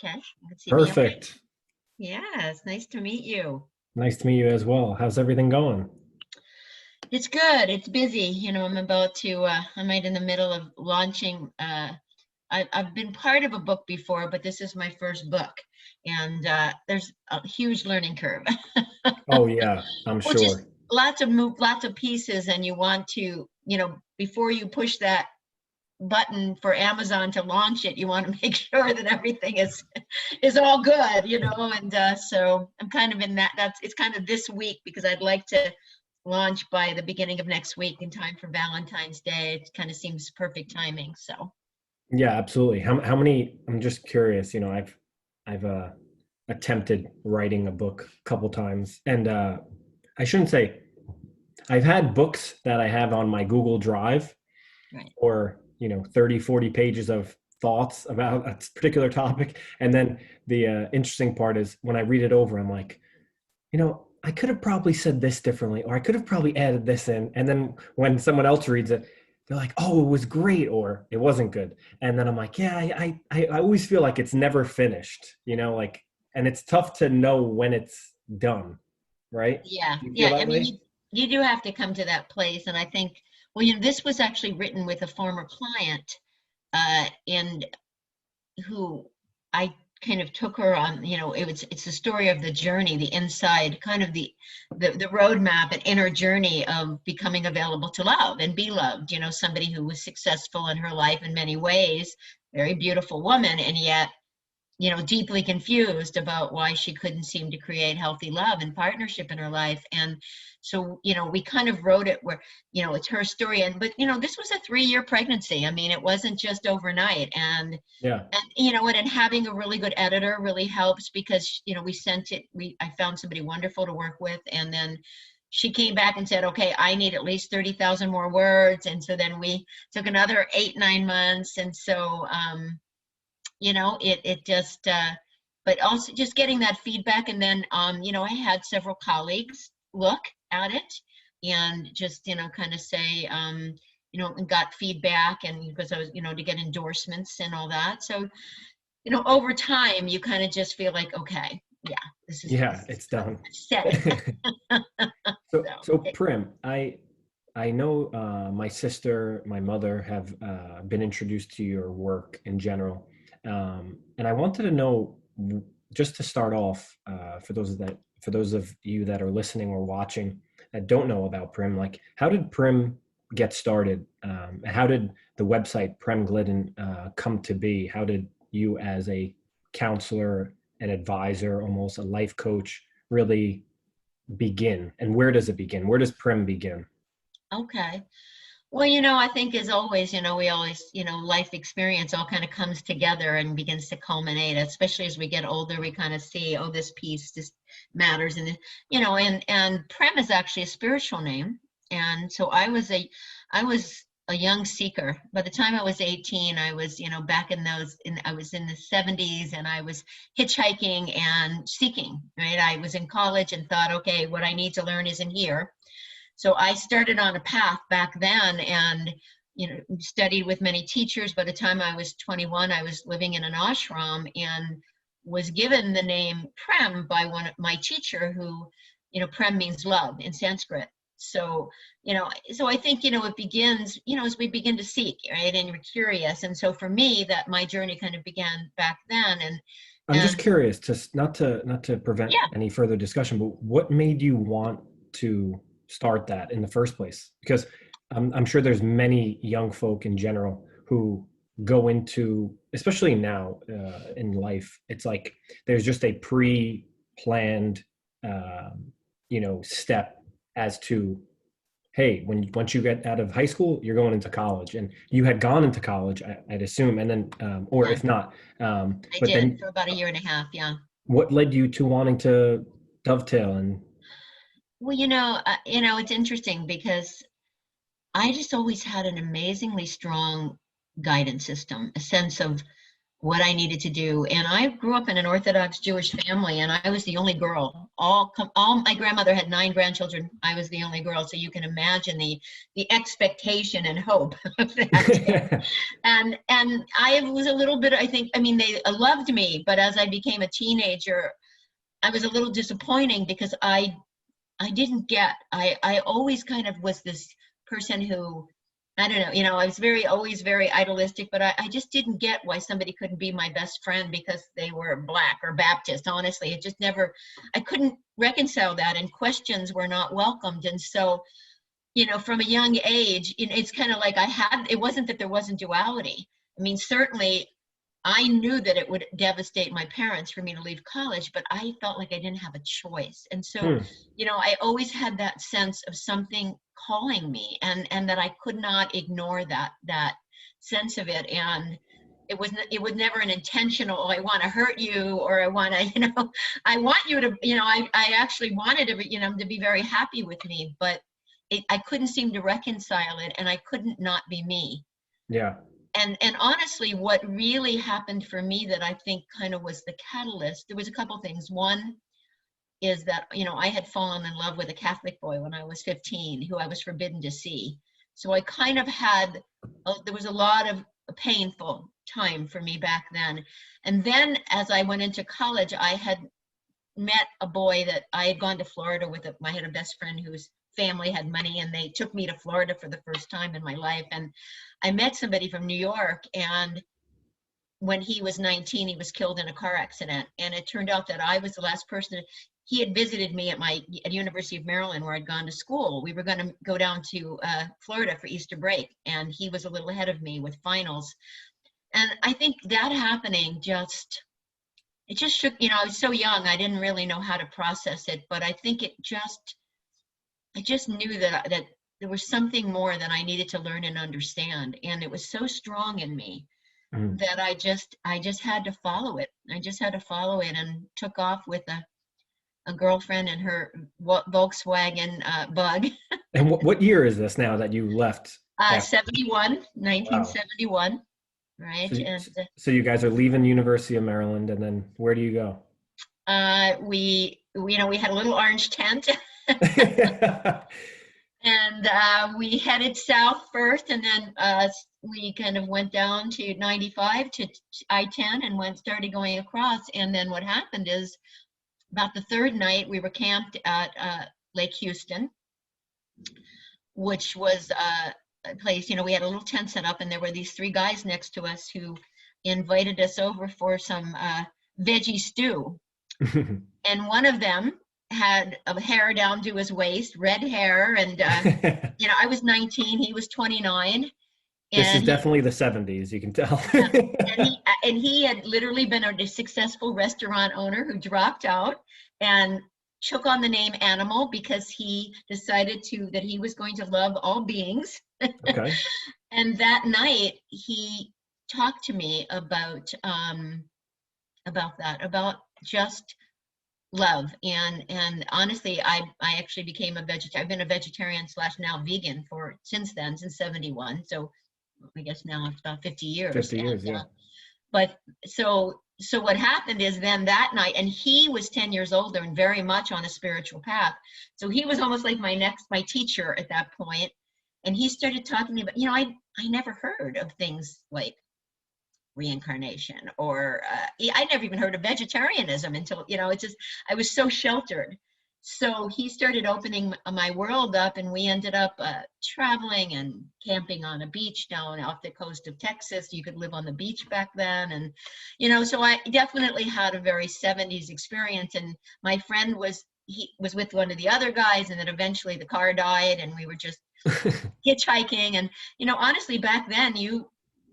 Okay. You can see me okay? Perfect. Yes, nice to meet you. Nice to meet you as well. How's everything going? It's good. It's busy. I'm about to, I'm right in the middle of launching. I've been part of a book before, but this is my first book. And there's a huge learning curve. Oh yeah, I'm Well, just sure. lots of pieces. And you want to, before you push that button for Amazon to launch it, you want to make sure that everything is all good, and so I'm kind of in it's kind of this week because I'd like to launch by the beginning of next week in time for Valentine's Day. It kind of seems perfect timing. So Yeah, absolutely. How many? I'm just curious. I've attempted writing a book a couple times, and I shouldn't say I've had books that I have on my Google Drive, right. or 30, 40 pages of thoughts about a particular topic, and then the interesting part is when I read it over, I'm like, I could have probably said this differently, or I could have probably added this in. And then when someone else reads it, they're like, oh, it was great, or it wasn't good. And then I'm like, yeah, I always feel like it's never finished, and it's tough to know when it's done, right? Yeah, Do you feel yeah. that I mean, way? you do have to come to that place, and I think, well, this was actually written with a former client, and who I kind of took her on, it's the story of the journey, the inside, kind of the roadmap and inner journey of becoming available to love and be loved, somebody who was successful in her life in many ways, very beautiful woman, and yet deeply confused about why she couldn't seem to create healthy love and partnership in her life. And so, we kind of wrote it where, it's her story. But, this was a 3-year pregnancy. I mean, it wasn't just overnight. Yeah. And and having a really good editor really helps because, I found somebody wonderful to work with. And then she came back and said, okay, I need at least 30,000 more words. And so then we took another 8, 9 months. And so, it just but also just getting that feedback. And then I had several colleagues look at it and just kind of say and got feedback, and because I was to get endorsements and all that. So over time you kind of just feel like, okay, yeah, Yeah, this is it's good. done. I said it. So So Prim, I know my sister, my mother have been introduced to your work in general, and I wanted to know, just to start off, for those of you that are listening or watching that don't know about Prim, like how did Prim get started? How did the website Prem Glidden come to be? How did you, as a counselor, an advisor, almost a life coach, really begin? And where does it begin? Where does Prim begin? okay. Well, I think as always, we always, life experience all kind of comes together and begins to culminate, especially as we get older, we kind of see, oh, this piece just matters. And, and Prem is actually a spiritual name. And so I was a young seeker. By the time I was 18, I was, back I was in the 70s, and I was hitchhiking and seeking, right? I was in college and thought, okay, what I need to learn isn't here. So I started on a path back then, and studied with many teachers. By the time I was 21, I was living in an ashram and was given the name Prem by one of my teacher, who, Prem means love in Sanskrit. So, so I think, it begins, as we begin to seek, right? And you're curious. And so for me, that my journey kind of began back then. I'm just And curious, to not to prevent yeah, any further discussion, but what made you want to start that in the first place? Because I'm sure there's many young folk in general who go into, especially now in life, it's like there's just a pre-planned, step as to, hey, once you get out of high school, you're going into college, and you had gone into college, I'd assume, and then, or yeah, if not, I but did then for about a year and a half. Yeah. what led you to wanting to dovetail and Well, it's interesting because I just always had an amazingly strong guidance system, a sense of what I needed to do. And I grew up in an Orthodox Jewish family, and I was the only girl. All my grandmother had 9 grandchildren. I was the only girl, so you can imagine the expectation and hope of that. And I was a little bit, I think, I mean, they loved me, but as I became a teenager, I was a little disappointing because I didn't get, I always kind of was this person who, I don't know, you know, I was always very idealistic, but I just didn't get why somebody couldn't be my best friend because they were Black or Baptist. Honestly, it just never, I couldn't reconcile that, and questions were not welcomed. And so, you know, from a young age, it's kind of like it wasn't that there wasn't duality. I mean, certainly I knew that it would devastate my parents for me to leave college, but I felt like I didn't have a choice. And so, you know, I always had that sense of something calling me, and that I could not ignore that sense of it. And it was never an intentional, oh, I want to hurt you, or I want to, you know, I want you to, you know, I actually wanted to, you know, to be very happy with me, but I couldn't seem to reconcile it, and I couldn't not be me. Yeah. And honestly, what really happened for me that I think kind of was the catalyst, there was a couple things. One is that, you know, I had fallen in love with a Catholic boy when I was 15, who I was forbidden to see. So I kind of had, there was a lot of painful time for me back then. And then as I went into college, I had met a boy that I had gone to Florida with. I had a best friend whose family had money, and they took me to Florida for the first time in my life. And I met somebody from New York, and when he was 19, he was killed in a car accident. And it turned out that I was the last person. He had visited me at University of Maryland, where I'd gone to school. We were going to go down to Florida for Easter break, and he was a little ahead of me with finals. And I think that happening it just shook, you know, I was so young, I didn't really know how to process it, but I think I just knew that there was something more that I needed to learn and understand. And it was so strong in me that I just had to follow it. I just had to follow it, and took off with a girlfriend and her Volkswagen Bug. And what year is this now that you left? 1971, wow. Right? So you guys are leaving University of Maryland, and then where do you go? We had a little orange tent. And we headed south first, and then we kind of went down to 95 to I-10 and started going across. And then what happened is, about the third night, we were camped at Lake Houston, which was a place, you know, we had a little tent set up, and there were these 3 guys next to us who invited us over for some veggie stew. And one of them had a hair down to his waist, red hair, and you know, I was 19, he was 29. This is definitely the 70s, you can tell. and he had literally been a successful restaurant owner who dropped out and took on the name Animal because he decided that he was going to love all beings. Okay. And that night he talked to me about just love. And honestly, I actually became a vegetarian. I've been a vegetarian / now vegan since 71. So I guess now it's about 50 years. 50 years, yeah. But so what happened is, then that night, and he was 10 years older and very much on a spiritual path. So he was almost like my teacher at that point. And he started talking to me about, you know, I never heard of things like reincarnation, or I never even heard of vegetarianism until, you know, I was so sheltered. So he started opening my world up, and we ended up traveling and camping on a beach down off the coast of Texas. You could live on the beach back then. And, you know, so I definitely had a very 70s experience. And my friend he was with one of the other guys, and then eventually the car died, and we were just hitchhiking. And, you know, honestly, back then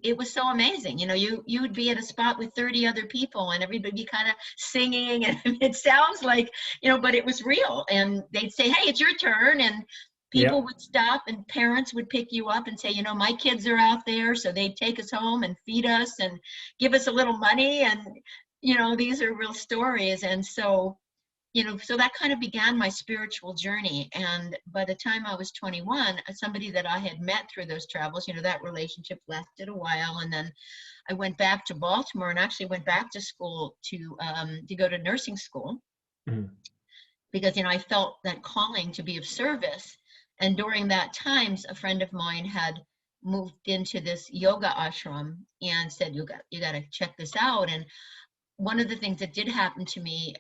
it was so amazing. You know, you would be at a spot with 30 other people, and everybody kind of singing, and it sounds like, you know, but it was real. And they'd say, hey, it's your turn. And people would stop, and parents would pick you up and say, you know, my kids are out there. So they'd take us home and feed us and give us a little money. And, you know, these are real stories. And so so that kind of began my spiritual journey. And by the time I was 21, somebody that I had met through those travels, that relationship lasted a while. And then I went back to Baltimore and actually went back to school to go to nursing school, Mhm. because, I felt that calling to be of service. And during that time, a friend of mine had moved into this yoga ashram and said, you got to check this out. And one of the things that did happen to me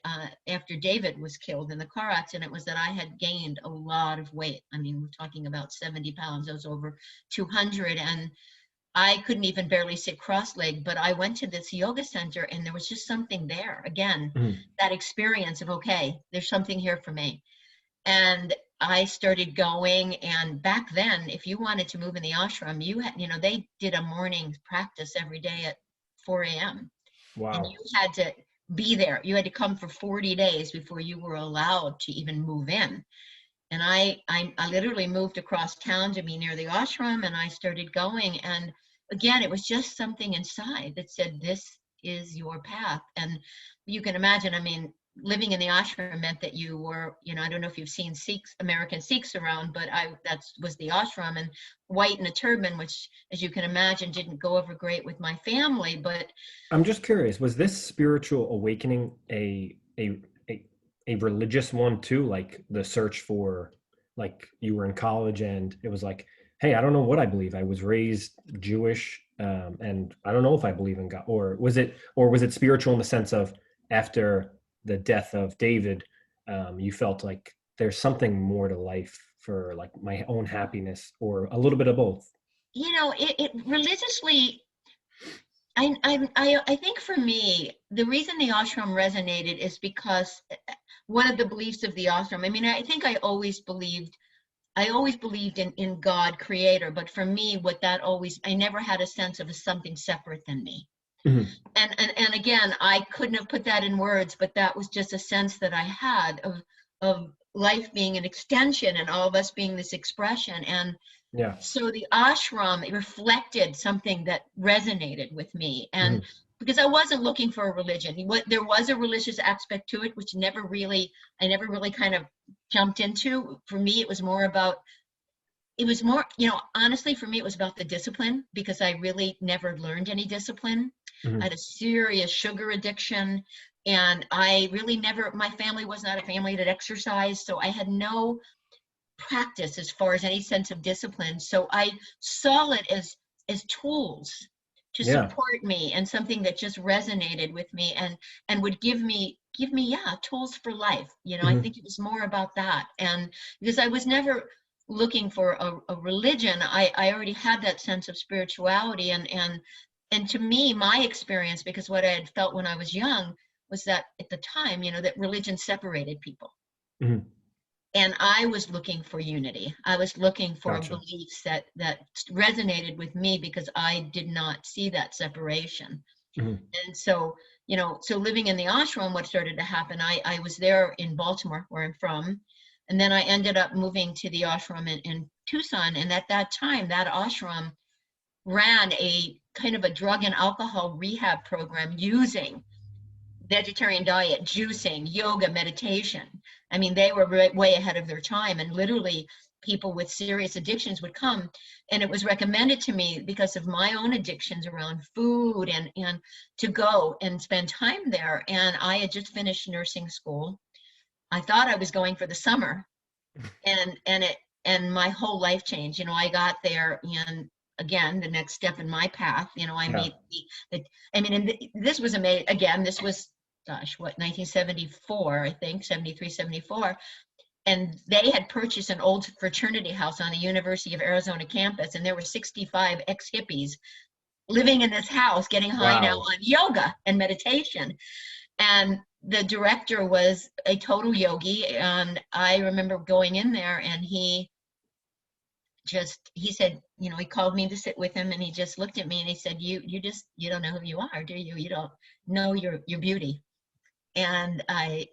after David was killed in the car accident was that I had gained a lot of weight. I mean, we're talking about 70 pounds. I was over 200, and I couldn't even barely sit cross-legged. But I went to this yoga center, and there was just something there. Again, Mhm. that experience of, okay, there's something here for me. And I started going. And back then, if you wanted to move in the ashram, you had, they did a morning practice every day at 4 a.m. and Wow. you had to be there. You had to come for 40 days before you were allowed to even move in. And I literally moved across town to be near the ashram, and I started going. And again, it was just something inside that said, this is your path. And you can imagine, I mean, living in the ashram meant that you were, I don't know if you've seen Sikhs, American Sikhs around, but that was the ashram, and white in a turban, which, as you can imagine, didn't go over great with my family. But I'm just curious, was this spiritual awakening a religious one too? Like the search for, like you were in college and it was like, hey, I don't know what I believe. I was raised Jewish, and I don't know if I believe in God. Or was it spiritual in the sense of after the death of David, you felt like there's something more to life for like my own happiness, or a little bit of both? it religiously, I think for me, the reason the ashram resonated is because one of the beliefs of the ashram, I mean, I think I always believed in God, creator, but for me, I never had a sense of something separate than me. Mhm. And again, I couldn't have put that in words, but that was just a sense that I had of life being an extension and all of us being this expression. And Yeah. so the ashram, it reflected something that resonated with me. And Mhm. because I wasn't looking for a religion, there was a religious aspect to it, which I never really kind of jumped into. For me, it was more, honestly, for me, it was about the discipline, because I really never learned any discipline. I Mhm. had a serious sugar addiction, and I really never, my family was not a family that exercised. So I had no practice as far as any sense of discipline. So I saw it as tools to Yeah. support me, and something that just resonated with me, and would give me yeah, tools for life. I Mhm. think it was more about that. And because I was never looking for a religion, I already had that sense of spirituality. And to me, my experience, because what I had felt when I was young was that at the time, that religion separated people, Mhm. and I was looking for unity. I was looking for Gotcha. beliefs that resonated with me, because I did not see that separation. Mhm. And so, so living in the ashram, what started to happen, I was there in Baltimore, where I'm from, and then I ended up moving to the ashram in Tucson. And at that time, that ashram ran a kind of a drug and alcohol rehab program using vegetarian diet, juicing, yoga, meditation. I mean, they were way ahead of their time. And literally, people with serious addictions would come. And it was recommended to me, because of my own addictions around food, and to go and spend time there. And I had just finished nursing school. I thought I was going for the summer, and my whole life changed. I got there, and again, the next step in my path, I Yeah. meet I mean, and this was amazing. Again, this was, gosh, what, 1974, I think, 73, 74. And they had purchased an old fraternity house on the University of Arizona campus, and there were 65 ex-hippies living in this house, getting high now Wow. on yoga and meditation. And the director was a total yogi. And I remember going in there, and he said, he called me to sit with him, and he just looked at me, and he said, you don't know who you are, do you? You don't know your beauty. And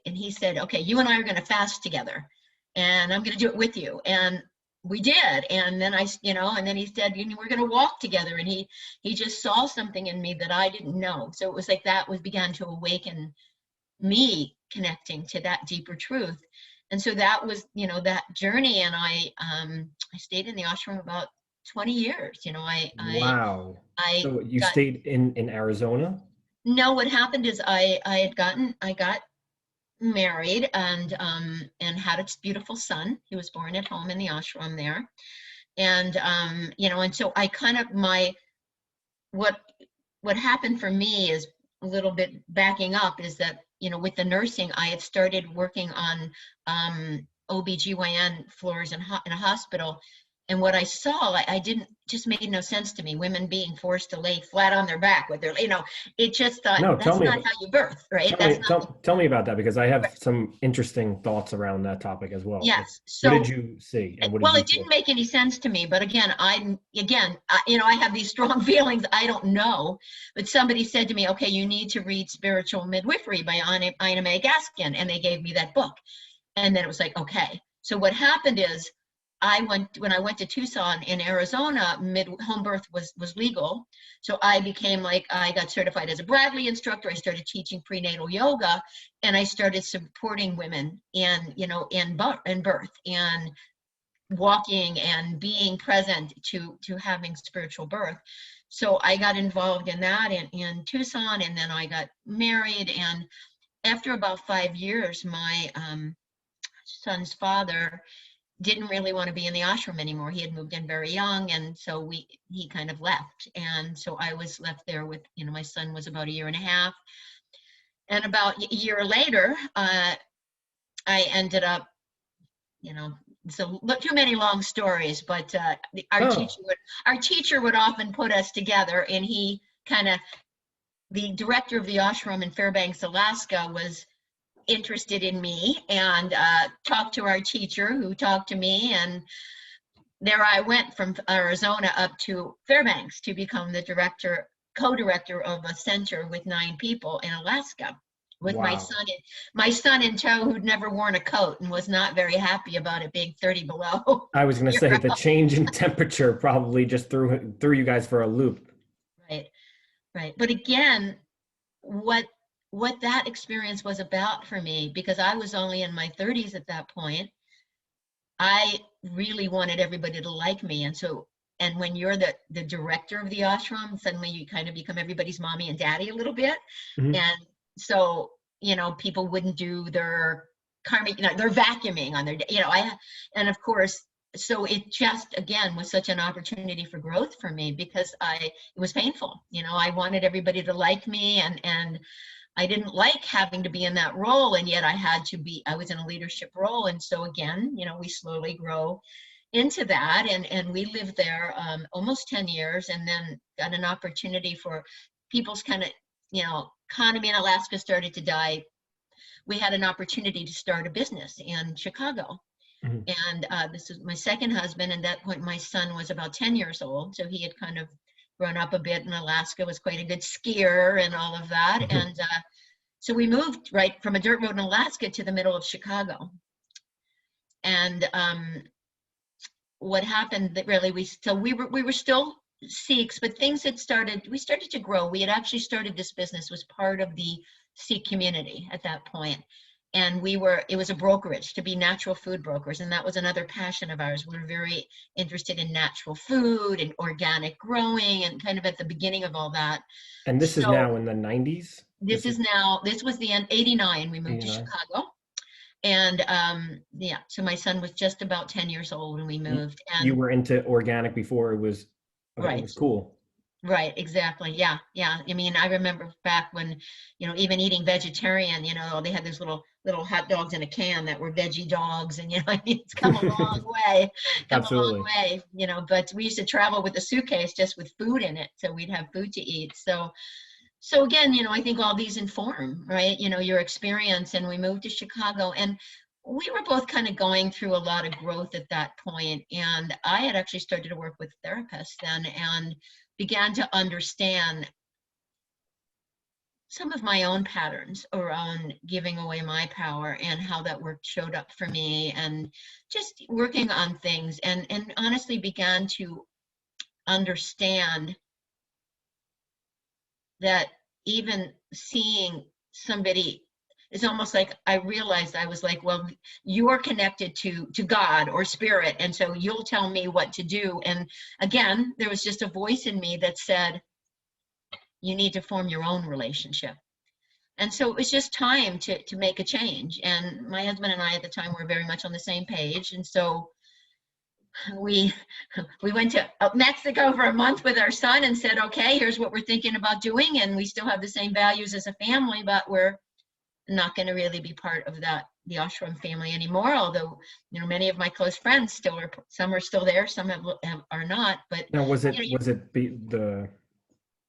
he said, okay, you and I are going to fast together, and I'm going to do it with you. And we did. And then and then he said, we're going to walk together. And he just saw something in me that I didn't know. So it was like that began to awaken me connecting to that deeper truth. And so that was, that journey. And I stayed in the ashram about 20 years. Wow. I So you got, stayed in Arizona? no, what happened is I got married and had a beautiful son. He was born at home in the ashram there. And, and so I kind of, what what happened for me is a little bit backing up is that, with the nursing, I had started working on OBGYN floors in a hospital. And what I saw, I didn't, just made no sense to me. Women being forced to lay flat on their back with their, it just thought, No, tell that's me not about how you birth, right? tell That's me not, tell me about that, because I have some interesting thoughts around that topic as well. Like, yes. what did So, you see and what did well, you it feel? didn't make any sense to me, but again, I have these strong feelings. I don't know, but somebody said to me, okay, you need to read Spiritual Midwifery by Ina May Gaskin, and they gave me that book. And then it was like, okay. So what happened is, when I went to Tucson in Arizona, home birth was legal. So I got certified as a Bradley instructor. I started teaching prenatal yoga, and I started supporting women in birth and walking and being present to having spiritual birth. So I got involved in that in Tucson, and then I got married. And after about 5 years, my son's father didn't really want to be in the ashram anymore. He had moved in very young, and so he kind of left. And so I was left there with, my son was about a year and a half. And about a year later, I ended up, so too many long stories, but our Oh, teacher would often put us together, and he kind of, the director of the ashram in Fairbanks, Alaska, was interested in me and talked to our teacher, who talked to me, and there I went from Arizona up to Fairbanks to become the co-director of a center with 9 people in Alaska, with wow. my son in tow, who'd never worn a coat and was not very happy about it being 30 below I was going to say zero. the change in temperature probably just threw you guys for a loop. Right, right. But again, what that experience was about for me, because I was only in my 30s at that point, I really wanted everybody to like me. And when you're the director of the ashram, suddenly you kind of become everybody's mommy and daddy a little bit. Mhm. And so, people wouldn't do their karma, their vacuuming on their, and of course, so it just, again, was such an opportunity for growth for me, because it was painful. I wanted everybody to like me, and I didn't like having to be in that role, and yet I was in a leadership role. And so again, we slowly grow into that, and we lived there almost 10 years, and then got an opportunity for people's kind of, economy in Alaska started to die. We had an opportunity to start a business in Chicago. Mhm. And this is my second husband. And at that point, my son was about 10 years old. So he had kind of grown up a bit in Alaska, was quite a good skier and all of that. Mhm. And so we moved right from a dirt road in Alaska to the middle of Chicago. And what happened that really we were still Sikhs, but we started to grow. We had actually started this business, was part of the Sikh community at that point. And it was a brokerage to be natural food brokers. And that was another passion of ours. We were very interested in natural food and organic growing, and kind of at the beginning of all that. And this is So now in the 90s? This is this was the end, 89, we moved to 89? Chicago. And yeah, so my son was just about 10 years old when we You, moved. you And were into organic before it right, was cool. right, exactly. Yeah, yeah. I mean, I remember back when, even eating vegetarian, they had those little hot dogs in a can that were veggie dogs. And, I mean, it's come a long way, Absolutely. but we used to travel with a suitcase just with food in it. So we'd have food to eat. So again, I think all these inform, right? Your experience. And we moved to Chicago, and we were both kind of going through a lot of growth at that point. And I had actually started to work with therapists then, and began to understand some of my own patterns around giving away my power, and how that work showed up for me, and just working on things, and honestly began to understand that even seeing somebody, it's almost like I realized, I was like, well, you are connected to God or spirit, and so you'll tell me what to do. And again, there was just a voice in me that said, you need to form your own relationship. And so it was just time to make a change. And my husband and I at the time were very much on the same page. And so we we went to Mexico for a month with our son and said, okay, here's what we're thinking about doing. And we still have the same values as a family, but we're not going to really be part of the ashram family anymore. Although, many of my close friends still are, some are still there, some are not. But now, was it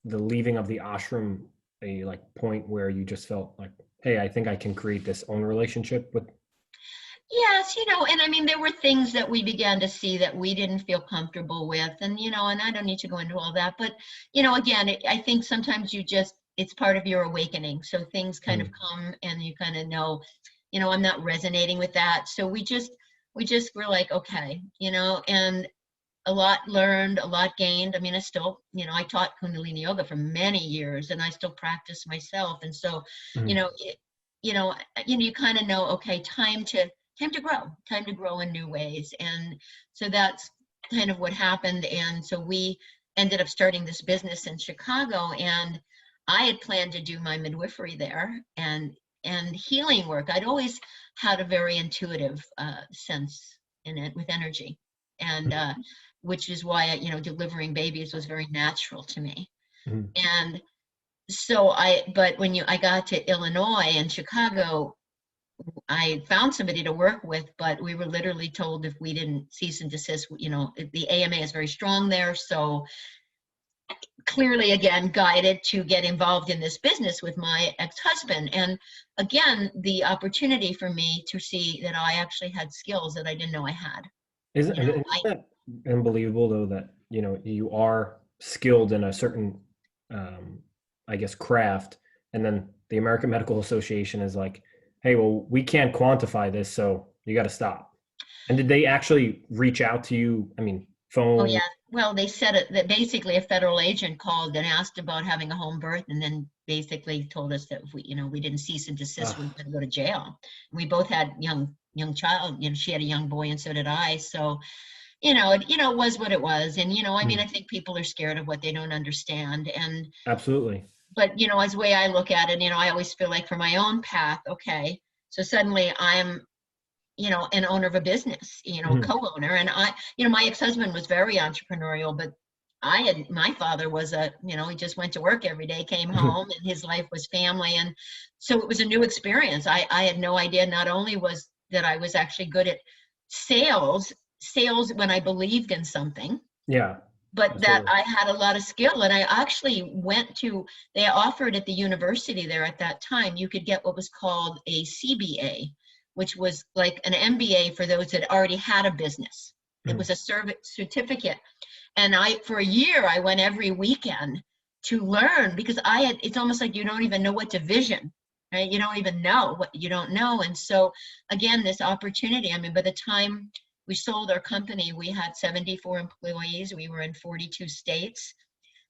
the leaving of the ashram a like point where you just felt like, hey, I think I can create this own relationship with? Yes, and I mean, there were things that we began to see that we didn't feel comfortable with. And, and I don't need to go into all that, but, again, I think sometimes it's part of your awakening. So things kind of come and you kind of know, I'm not resonating with that. So we just were like, okay, and a lot learned, a lot gained. I mean, I still, I taught Kundalini yoga for many years and I still practice myself. And so, you kind of know, okay, time to grow in new ways. And so that's kind of what happened. And so we ended up starting this business in Chicago, and I had planned to do my midwifery there and healing work. I'd always had a very intuitive sense in it with energy, and which is why delivering babies was very natural to me. And so but when I got to Illinois and Chicago, I found somebody to work with, but we were literally told if we didn't cease and desist, the AMA is very strong there. So clearly, again, guided to get involved in this business with my ex-husband. And again, the opportunity for me to see that I actually had skills that I didn't know I had. Isn't that unbelievable though, that, you are skilled in a certain, I guess, craft, and then the American Medical Association is like, hey, well, we can't quantify this, so you got to stop. And did they actually reach out to you? I mean, phone? Oh, yeah. Well, they said that basically a federal agent called and asked about having a home birth, and then basically told us that if we didn't cease and desist, we were going to go to jail. We both had young child. She had a young boy, and so did I. So, it was what it was. And I mean, I think people are scared of what they don't understand. And absolutely. But as the way I look at it, I always feel like for my own path, okay, so suddenly I'm an owner of a business, co-owner. And my ex-husband was very entrepreneurial, but my father was he just went to work every day, came home, and his life was family. And so it was a new experience. I had no idea, not only was that I was actually good at sales when I believed in something. Yeah. But absolutely. that I had a lot of skill. And I actually they offered at the university there at that time, you could get what was called a CBA, which was like an MBA for those that already had a business. It was a certificate. And for a year, I went every weekend to learn, because it's almost like you don't even know what to vision, right? You don't even know what you don't know. And so again, this opportunity, I mean, by the time we sold our company, we had 74 employees. We were in 42 states.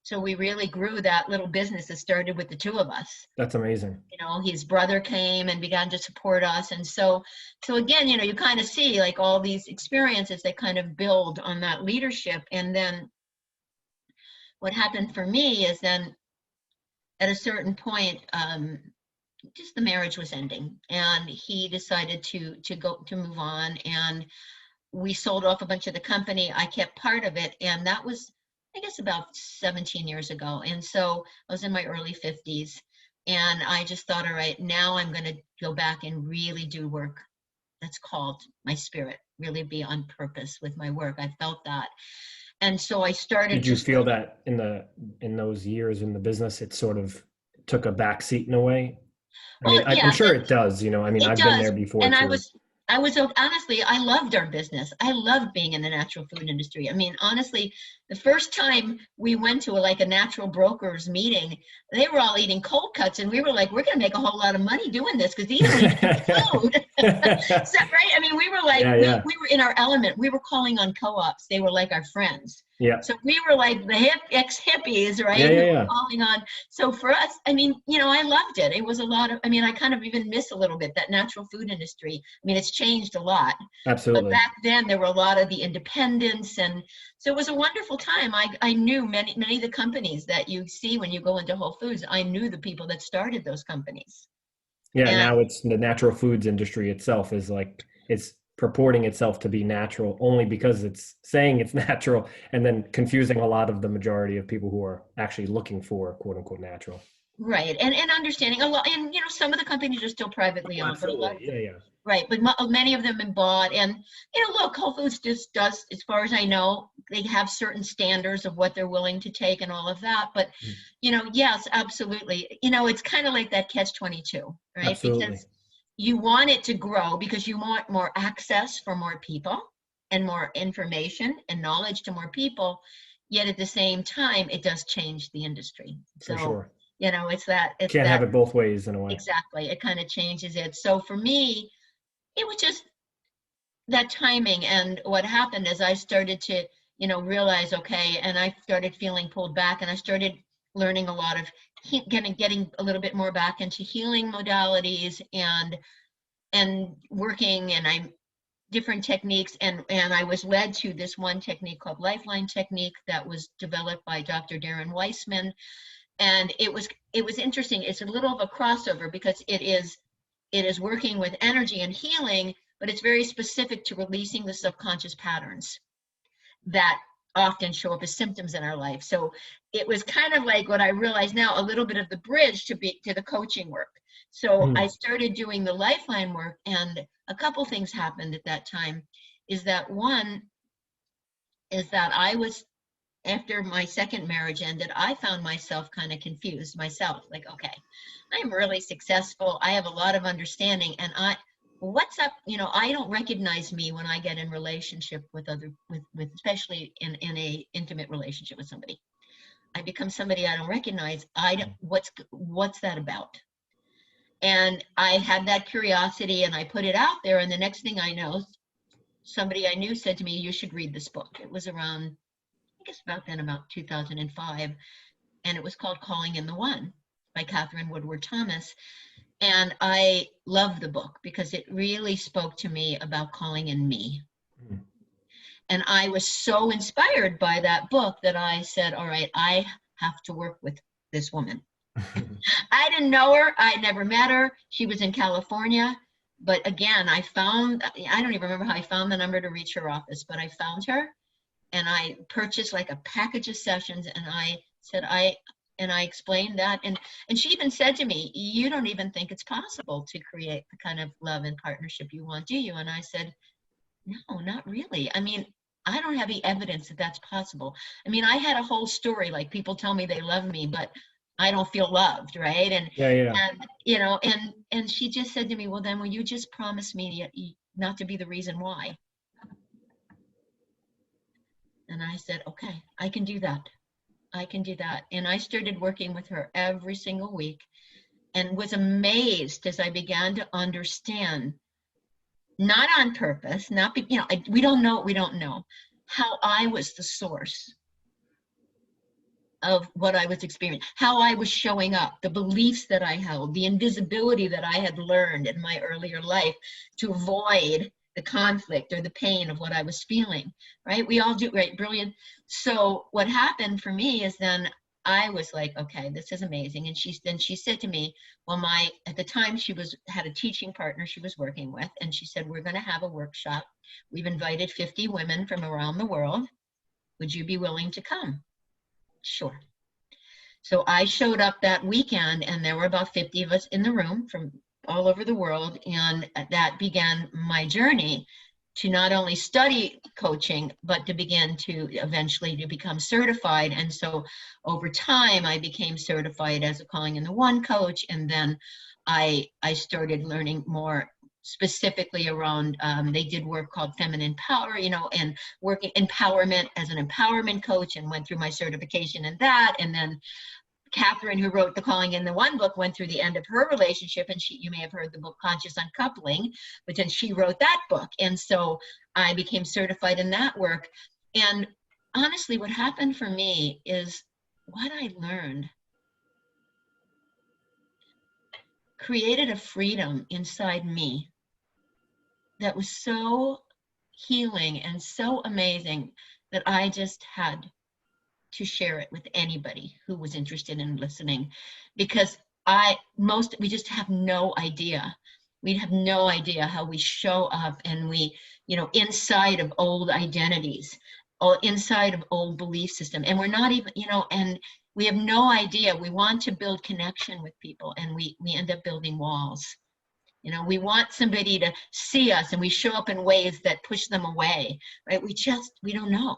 So we really grew that little business that started with the two of us. That's amazing. His brother came and began to support us. And so again, you kind of see like all these experiences that kind of build on that leadership. And then what happened for me is then at a certain point, just the marriage was ending, and he decided to move on. And we sold off a bunch of the company. I kept part of it. And that was, I guess, about 17 years ago. And so I was in my early 50s. And I just thought, all right, now I'm going to go back and really do work that's called my spirit, really be on purpose with my work. I felt that. And so I started. Did you feel that in those years in the business, it sort of took a back seat in a way? I'm sure it does. I mean, I've been there before. And I was honestly, I loved our business. I loved being in the natural food industry. I mean, honestly, the first time we went to a natural brokers meeting, they were all eating cold cuts, and we were like, we're going to make a whole lot of money doing this, because these don't even eat food. So, right? I mean, we were like, Yeah, yeah, we were in our element. We were calling on co-ops. They were like our friends. yeah, So we were like the ex-hippies, yeah, right? Who yeah, were yeah. calling on. So for us, I mean, I loved it. It was a lot of, I mean, I kind of even miss a little bit that natural food industry. I mean, it's changed a lot, but Absolutely, back then there were a lot of the independents. And so it was a wonderful time. I knew many of the companies that you see when you go into Whole Foods. I knew the people that started those companies. yeah. And Now it's the natural foods industry itself is like it's purporting itself to be natural only because it's saying it's natural, and then confusing a lot of the majority of people who are actually looking for quote unquote natural. right. And understanding a lot, and some of the companies are still privately Oh, owned, but a lot absolutely, of yeah, yeah. right, but many of them have been bought. And look, Whole Foods just does, as far as I know, they have certain standards of what they're willing to take and all of that. But Mm. yes, absolutely. It's kind of like that catch 22, right? Absolutely, Because you want it to grow because you want more access for more people and more information and knowledge to more people. Yet at the same time, it does change the industry. for So sure. it's Can't have that it both ways in a way. exactly. It kind of changes it. So for me, it was just that timing. And what happened is I started to realize, okay, and I started feeling pulled back, and I started learning a lot of getting a little bit more back into healing modalities, and working, and I different techniques, and I was led to this one technique called Lifeline Technique that was developed by Dr. Darren Weissman. And it was interesting. It's a little of a crossover because it is working with energy and healing, but it's very specific to releasing the subconscious patterns that often show up as symptoms in our life. So it was kind of like what I realize now, a little bit of the bridge to the coaching work. So I Mm. started doing the Lifeline work, and a couple things happened at that time. Is that one is that I was after my second marriage ended, I found myself kind of confused myself. Like, okay, I'm really successful. I have a lot of understanding, and what's up? I don't recognize me when I get in relationship with with especially in a intimate relationship with somebody. I become somebody I don't recognize. I don't, what's that about? And I had that curiosity, and I put it out there. And the next thing I know, somebody I knew said to me, "You should read this book." It was around, I guess about then, about 2005, and it was called Calling in the One by Catherine Woodward Thomas. And I love the book because it really spoke to me about calling in me. Mm. And I was so inspired by that book that I said, all right, I have to work with this woman. I didn't know her. I never met her. She was in California. But again, I don't even remember how I found the number to reach her office, but I found her, and I purchased like a package of sessions, and I said, I explained that, and she even said to me, "You don't even think it's possible to create the kind of love and partnership you want, do you?" And I said, "No, not really. I mean, I don't have the evidence that that's possible. I mean, I had a whole story, like people tell me they love me, but I don't feel loved, right?" And Yeah, yeah. and and she just said to me, "Well, then will you just promise me not to be the reason why?" And I said, "Okay, I can do that. I can do that." And I started working with her every single week, and was amazed as I began to understand, not on purpose, not be, we don't know what we don't know, how I was the source of what I was experiencing, how I was showing up, the beliefs that I held, the invisibility that I had learned in my earlier life to avoid the conflict or the pain of what I was feeling, right? We all do, right? Brilliant. So what happened for me is then I was like, okay, this is amazing. And she said to me, well, at the time had a teaching partner she was working with, and she said, we're going to have a workshop. We've invited 50 women from around the world. Would you be willing to come? Sure. So I showed up that weekend, and there were about 50 of us in the room from all over the world. And that began my journey to not only study coaching, but to begin to eventually to become certified. And so over time, I became certified as a Calling in the One coach. And then I started learning more specifically around, they did work called Feminine Power, and working empowerment as an empowerment coach, and went through my certification in that. And then Catherine, who wrote The Calling in the One book, went through the end of her relationship, and you may have heard the book Conscious Uncoupling, but then she wrote that book. And so I became certified in that work. And honestly, what happened for me is what I learned created a freedom inside me that was so healing and so amazing that I just had to share it with anybody who was interested in listening, because we just have no idea. We have no idea how we show up, and we, inside of old identities, or inside of old belief system, and we're not even, and we have no idea. We want to build connection with people, and we end up building walls. We want somebody to see us, and we show up in ways that push them away, right? We don't know.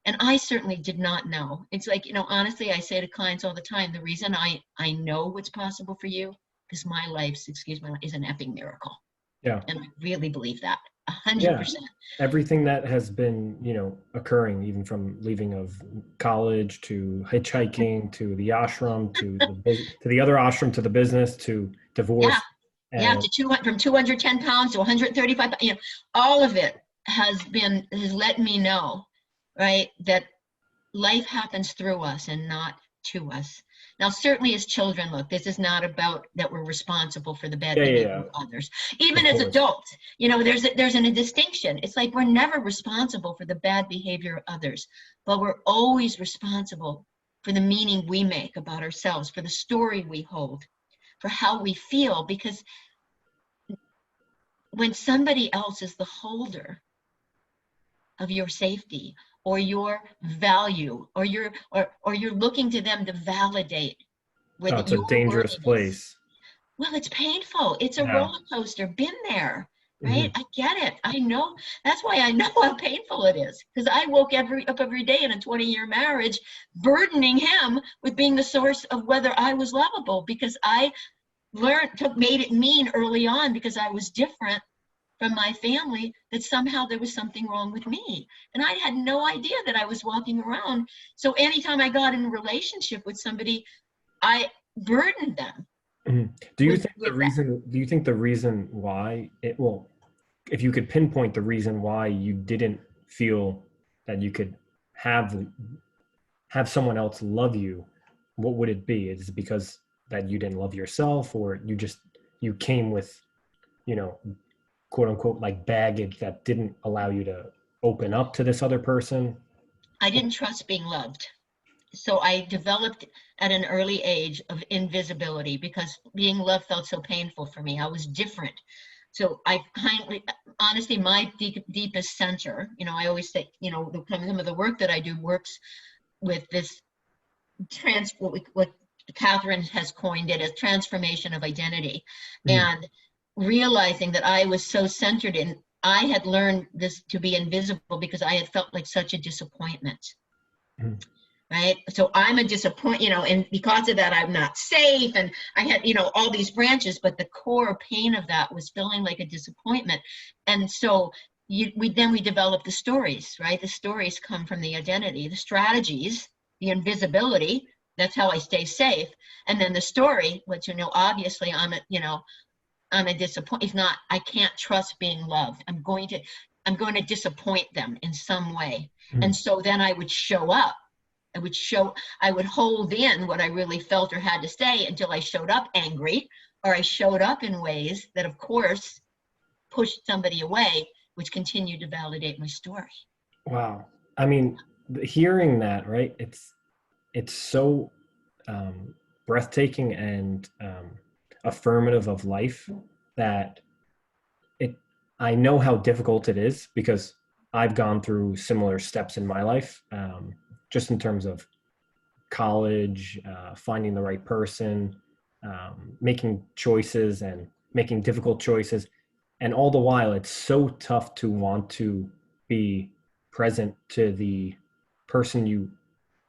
And I certainly did not know. It's like, honestly, I say to clients all the time, the reason I know what's possible for you, because my life, is an epic miracle. Yeah. And I really believe that 100%. Yeah. Everything that has been, occurring, even from leaving of college to hitchhiking to the ashram to the other ashram to the business to divorce. Yeah, from 210 pounds to 135, all of it has let me know, right, that life happens through us and not to us. Now, certainly as children, look, this is not about that we're responsible for the bad behavior of others. Even as adults, there's a distinction. It's like we're never responsible for the bad behavior of others, but we're always responsible for the meaning we make about ourselves, for the story we hold, for how we feel. Because when somebody else is the holder of your safety or your value, or you're looking to them to validate with it's a dangerous place. Well, it's painful. It's a roller coaster. Been there, right? I get it. I know. That's why I know how painful it is, because I woke up every day in a 20-year marriage, burdening him with being the source of whether I was lovable, because I made it mean early on, because I was different from my family, that somehow there was something wrong with me. And I had no idea that I was walking around. So anytime I got in a relationship with somebody, I burdened them. Do you think the reason why if you could pinpoint the reason why you didn't feel that you could have someone else love you, what would it be? Is it because that you didn't love yourself, or you came with, quote unquote, like baggage that didn't allow you to open up to this other person? I didn't trust being loved. So I developed at an early age of invisibility, because being loved felt so painful for me. I was different. So honestly, my deepest center, I always say, some of the work that I do works with this what Catherine has coined it as transformation of identity. And realizing that I was so centered in, I had learned this to be invisible because I had felt like such a disappointment. Right? So I'm a disappointment, and because of that, I'm not safe. And I had, all these branches, but the core pain of that was feeling like a disappointment. And so we develop the stories, right? The stories come from the identity, the strategies, the invisibility. That's how I stay safe. And then the story, which, obviously I'm a disappointment. If not, I can't trust being loved. I'm going to disappoint them in some way. And so then I would show up. I would hold in what I really felt or had to say until I showed up angry, or I showed up in ways that, of course, pushed somebody away, which continued to validate my story. Wow. I mean, hearing that, right? It's so breathtaking and affirmative of life that I know how difficult it is, because I've gone through similar steps in my life. Just in terms of college, finding the right person, making choices and making difficult choices. And all the while, it's so tough to want to be present to the person you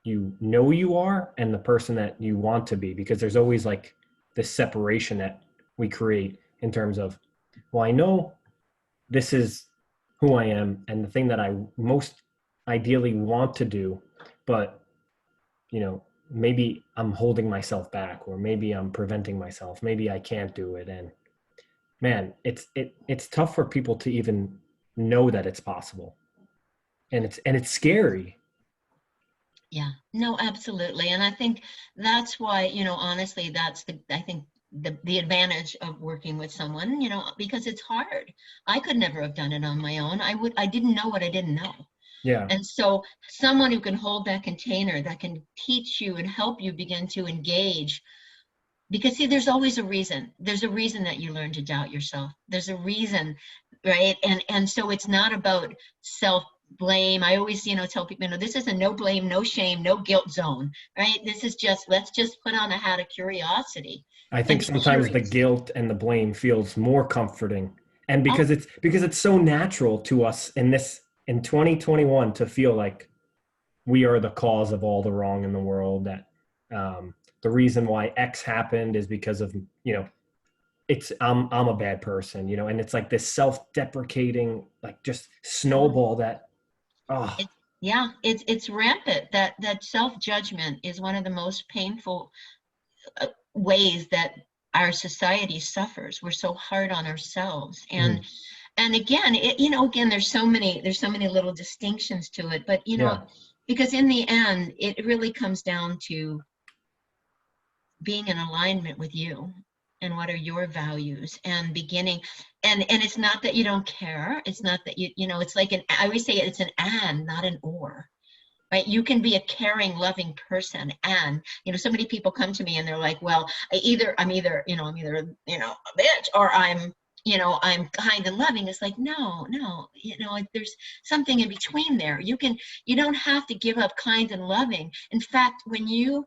you are and the person that you want to be, because there's always like this separation that we create in terms of, well, I know this is who I am and the thing that I most ideally want to do, but maybe I'm holding myself back, or maybe I'm preventing myself. Maybe I can't do it. And man, it's tough for people to even know that it's possible. And it's scary. Yeah, no, absolutely. And I think that's why, honestly, I think the advantage of working with someone, because it's hard. I could never have done it on my own. I didn't know what I didn't know. Yeah. And so someone who can hold that container, that can teach you and help you begin to engage, because see, there's always a reason. There's a reason that you learn to doubt yourself. There's a reason, right? And so it's not about self blame. I always, tell people, this is a no blame, no shame, no guilt zone, right? This is just, let's just put on a hat of curiosity I and think be sometimes the curious. guilt and the blame feels more comforting. And Oh, because it's so natural to us in 2021 to feel like we are the cause of all the wrong in the world, that the reason why X happened is because of, it's I'm a bad person, and it's like this self-deprecating, like just oh, snowball that, oh it's, yeah, it's rampant. That self-judgment is one of the most painful ways that our society suffers. We're so hard on ourselves. mm, And again, again, there's so many little distinctions to it, but yeah, because in the end, it really comes down to being in alignment with you and what are your values, and beginning, and it's not that you don't care. It's not that it's like I always say it's an and, not an or. Right? You can be a caring, loving person, and so many people come to me and they're like, well, I'm either a bitch, or I'm kind and loving. It's like, no, no, there's something in between there. You don't have to give up kind and loving. In fact, when you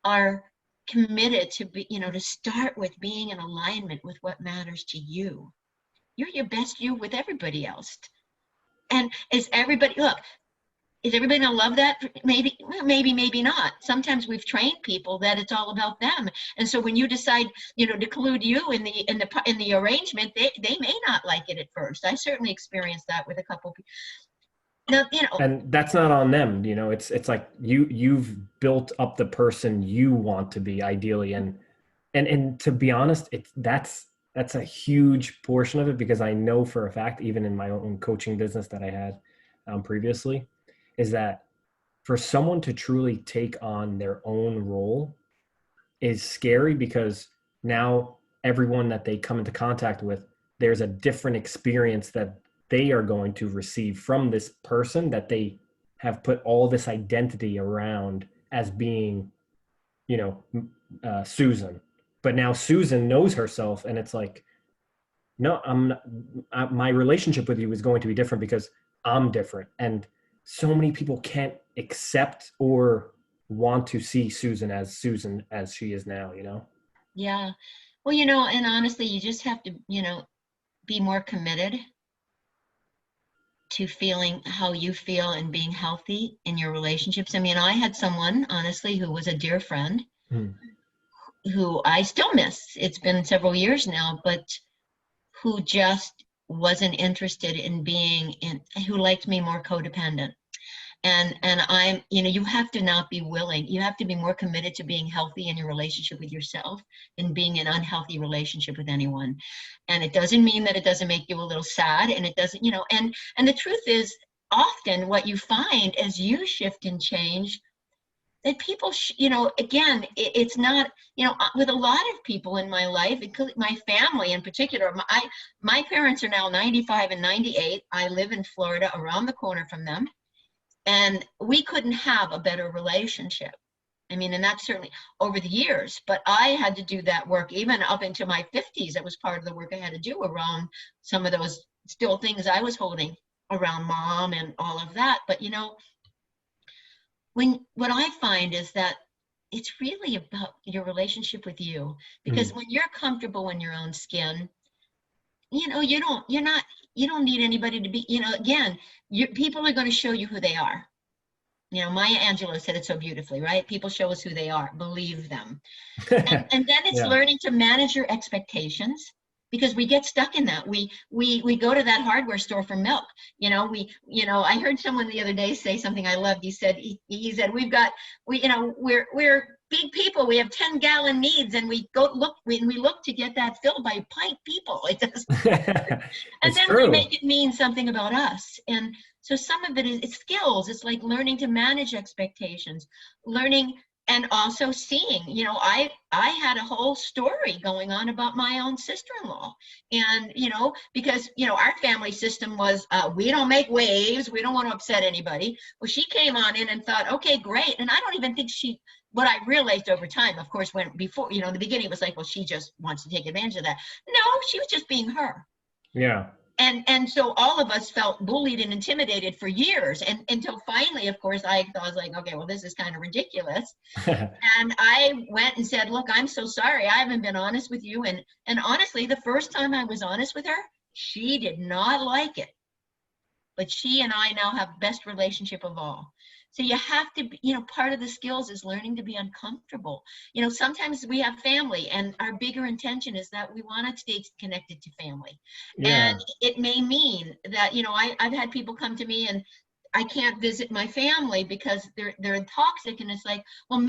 are committed to to start with being in alignment with what matters to you, you're your best you with everybody else. And is everybody gonna love that? Maybe, well, maybe not. Sometimes we've trained people that it's all about them, and so when you decide, to include you in the arrangement, they may not like it at first. I certainly experienced that with a couple of people. Now, and that's not on them. It's like you've built up the person you want to be, ideally. And to be honest, that's a huge portion of it, because I know for a fact, even in my own coaching business that I had previously, is that for someone to truly take on their own role is scary, because now everyone that they come into contact with, there's a different experience that they are going to receive from this person that they have put all this identity around as being, you know, Susan. But now Susan knows herself, and it's like, no, I'm not, my relationship with you is going to be different because I'm different. And so many people can't accept or want to see Susan as she is now. yeah. Well, and honestly, you just have to, be more committed to feeling how you feel and being healthy in your relationships. I mean, I had someone, honestly, who was a dear friend Hmm. who I still miss. It's been several years now, but who just wasn't interested in who liked me more codependent. And I'm, you have to not be willing. You have to be more committed to being healthy in your relationship with yourself than being in an unhealthy relationship with anyone. And it doesn't mean that it doesn't make you a little sad, and it doesn't, and the truth is, often what you find as you shift and change, that people, again, it's not, with a lot of people in my life, including my family in particular. My parents are now 95 and 98. I live in Florida, around the corner from them, and we couldn't have a better relationship. I mean, and that's certainly over the years, but I had to do that work even up into my 50s. That was part of the work I had to do around some of those still things I was holding around mom and all of that. But what I find is that it's really about your relationship with you, because Hmm. when you're comfortable in your own skin, you don't need anybody to be, again, people are going to show you who they are. Maya Angelou said it so beautifully, right? People show us who they are, believe them. And then it's Yeah. learning to manage your expectations, because we get stuck in that. We go to that hardware store for milk. I heard someone the other day say something I loved. He said, we're big people. We have 10-gallon needs, and we look to get that filled by pint people. It doesn't. And It's then we true. make it mean something about us. And so some of it is it's skills. It's like learning to manage expectations, learning and also seeing. I had a whole story going on about my own sister-in-law. And, because, our family system was, we don't make waves. We don't want to upset anybody. Well, she came on in and thought, okay, great. And I don't even think what I realized over time, of course, before, in the beginning, it was like, well, she just wants to take advantage of that. No, she was just being her. Yeah. And so all of us felt bullied and intimidated for years, and until finally, of course, I was like, okay, well, this is kind of ridiculous. And I went and said, look, I'm so sorry, I haven't been honest with you. And honestly, the first time I was honest with her, she did not like it. But she and I now have best relationship of all. So you have to, part of the skills is learning to be uncomfortable. Sometimes we have family, and our bigger intention is that we want to stay connected to family. Yeah. And it may mean that, I've had people come to me and I can't visit my family because they're toxic. And it's like, well,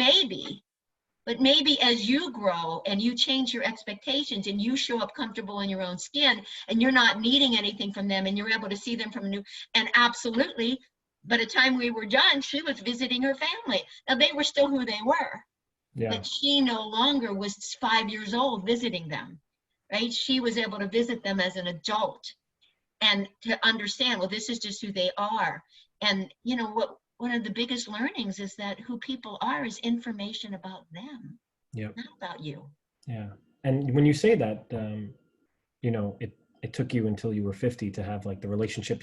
but maybe as you grow and you change your expectations and you show up comfortable in your own skin and you're not needing anything from them and you're able to see them from a new, and absolutely, by the time we were done, she was visiting her family. Now, they were still who they were, Yeah. but she no longer was 5 years old visiting them, right? She was able to visit them as an adult and to understand, well, this is just who they are. And one of the biggest learnings is that who people are is information about them, Yep. not about you. Yeah. And when you say that, it took you until you were 50 to have like the relationship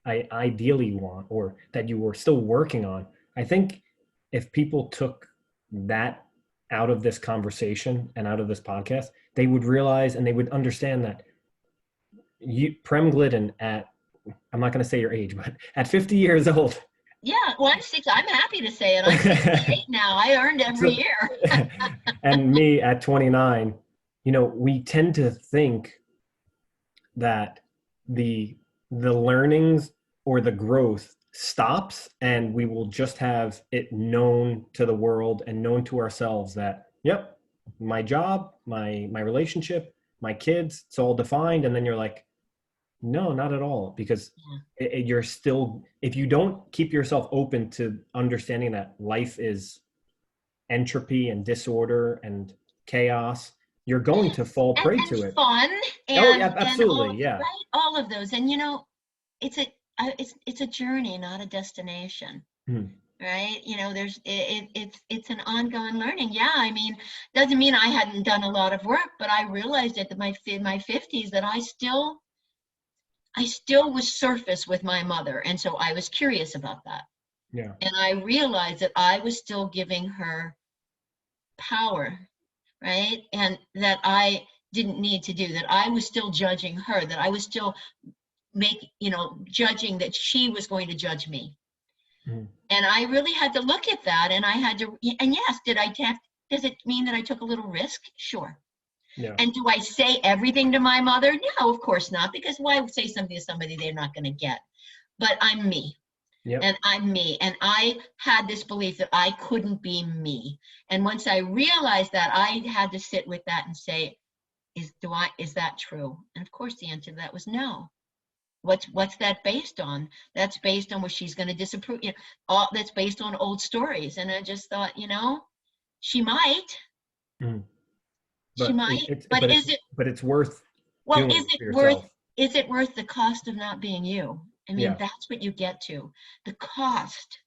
I ideally want, or that you were still working on. I think if people took that out of this conversation and out of this podcast, they would realize and they would understand that Prem Glidden I'm not going to say your age, but at 50 years old. Yeah, well, I'm happy to say it. I'm 68 now. I earned every year. And me at 29, we tend to think that the learnings or the growth stops and we will just have it known to the world and known to ourselves that, yep, my job, my relationship, my kids, it's all defined. And then you're like, no, not at all. Because you're still, if you don't keep yourself open to understanding that life is entropy and disorder and chaos, you're going to fall prey to it. Fun. Oh, yeah, absolutely. Yeah. Right? All of those. And, it's a journey, not a destination. Right? It's an ongoing learning. Yeah. I mean, doesn't mean I hadn't done a lot of work, but I realized in my 50s that I still was surface with my mother. And so I was curious about that. Yeah. And I realized that I was still giving her power, right? And that I didn't need to do that. I was still judging her, that I was still judging that she was going to judge me. And I really had to look at that, and I had to, and yes, does it mean that I took a little risk? Sure. Yeah. And do I say everything to my mother? No, of course not, because why say something to somebody they're not going to get? But I'm me. Yep. And I'm me. And I had this belief that I couldn't be me. And once I realized that, I had to sit with that and say, is that true? And of course the answer to that was no. What's that based on? That's based on what she's going to disapprove. That's based on old stories. And I just thought, she might. She might. But it's worth. Well, is it worth the cost of not being you? I mean, that's what you get to. The cost.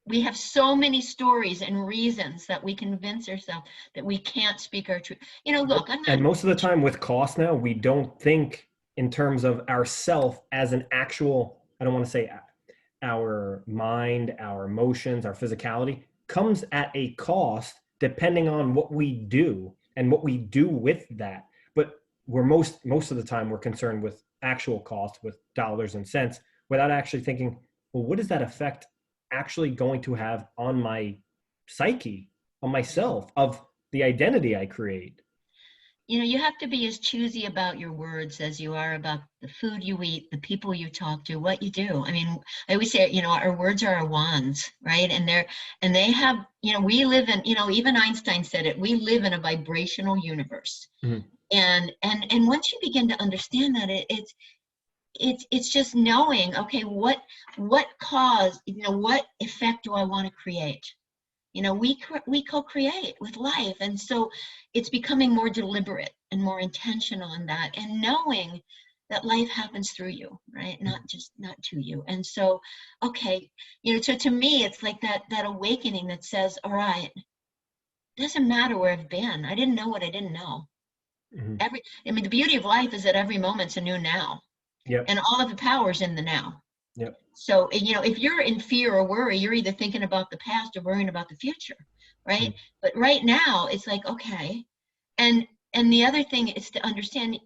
We have so many stories and reasons that we convince ourselves that we can't speak our truth. Look, I'm not. And most of the time with cost now, we don't think in terms of ourself as an actual, I don't want to say our mind, our emotions, our physicality comes at a cost depending on what we do and what we do with that. But we're most of the time we're concerned with actual cost, with dollars and cents, without actually thinking, well, what does that effect actually going to have on my psyche, on myself, of the identity I create? you have to be as choosy about your words as you are about the food you eat, the people you talk to, what you do. I mean, I always say, our words are our wands, right? And they have, we live in, even Einstein said it, we live in a vibrational universe. Mhm. And once you begin to understand that, it's just knowing, okay, what cause, what effect do I want to create? We co-create with life, and so it's becoming more deliberate and more intentional in that, and knowing that life happens through you, right? Not to you. And so, okay, so to me, it's like that awakening that says, all right, it doesn't matter where I've been. I didn't know what I didn't know. Mhm. The beauty of life is that every moment's a new now, Yep. and all of the power's in the now. Yep. So, if you're in fear or worry, you're either thinking about the past or worrying about the future, right? Mhm. But right now, it's like, okay. And the other thing is to understand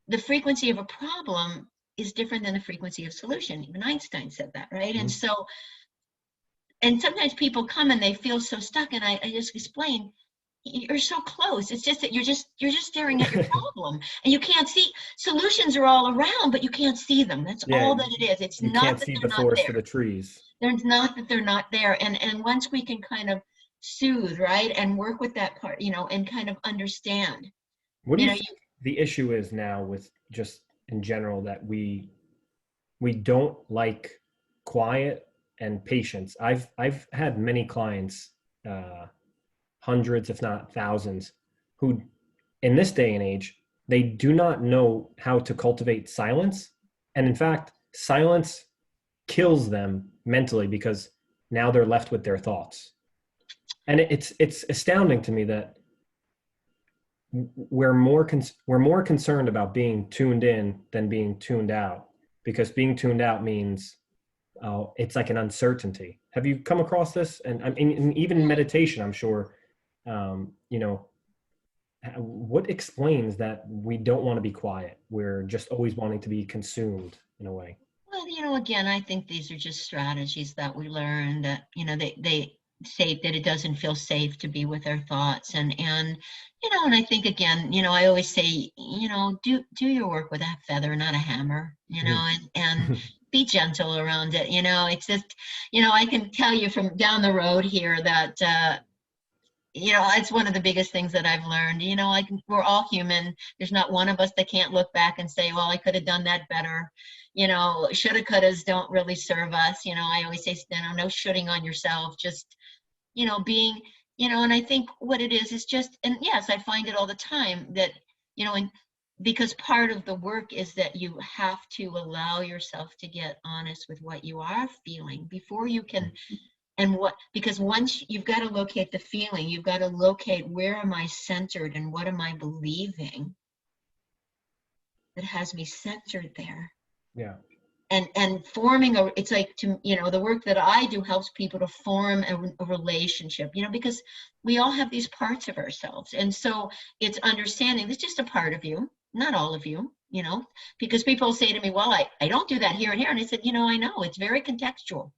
the frequency of a problem is different than the frequency of solution. Even Einstein said that, right? And Mhm. so, and sometimes people come and they feel so stuck, and I just explain, you're so close. It's just that you're just staring at your problem, and you can't see. Solutions are all around, but you can't see them. That's Yeah, all that it is. It's you not can't that see the they're not forest for there. the trees. There's not that they're not there. And once we can kind of soothe, right, and work with that part, and kind of understand, What do you you know, think the issue is now with just in general that we don't like quiet and patience? I've had many clients, uh, hundreds if not thousands, who in this day and age they do not know how to cultivate silence, and in fact, silence kills them mentally because now they're left with their thoughts. And it's astounding to me that we're more concerned about being tuned in than being tuned out, because being tuned out means it's like an uncertainty. Have you come across this? And I mean, and even in meditation, I'm sure, you know, what explains that we don't want to be quiet? We're just always wanting to be consumed in a way. well, again, I think these are just strategies that we learn that, they say that it doesn't feel safe to be with our thoughts. And I think, again, I always say, do your work with a feather, not a hammer, and be gentle around it. It's just, I can tell you from down the road here that, it's one of the biggest things that I've learned. Like, we're all human. There's not one of us that can't look back and say, well, I could have done that better. Shoulda, couldas don't really serve us. I always say, no shooting on yourself, just, being, and I think what it is just, and yes, I find it all the time that, and because part of the work is that you have to allow yourself to get honest with what you are feeling before you can. And because once you've got to locate the feeling, you've got to locate, where am I centered and what am I believing that has me centered there. Yeah. And forming it's like, the work that I do helps people to form a relationship, because we all have these parts of ourselves. And so it's understanding it's just a part of you, not all of you, because people say to me, well, I don't do that here and here. And I said, I know it's very contextual.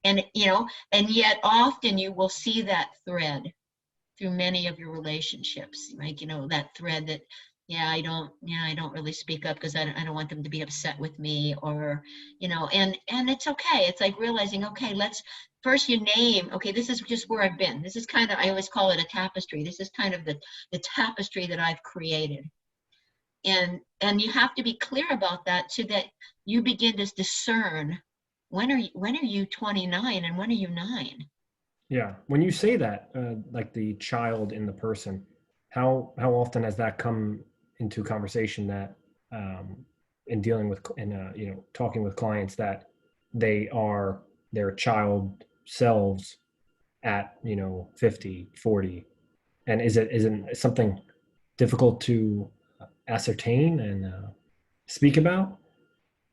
And yet often you will see that thread through many of your relationships, like, that thread that, I don't really speak up because I don't want them to be upset with me, or, and it's okay. It's like realizing, okay, let's first you name, okay, this is just where I've been. This is kind of, I always call it a tapestry. This is kind of the tapestry that I've created. And you have to be clear about that so that you begin to discern, when are you 29 and when are you 9? Yeah. When you say that, like the child in the person, how often has that come into conversation that in dealing with and talking with clients that they are their child selves at 50, 40, and isn't something difficult to ascertain and speak about?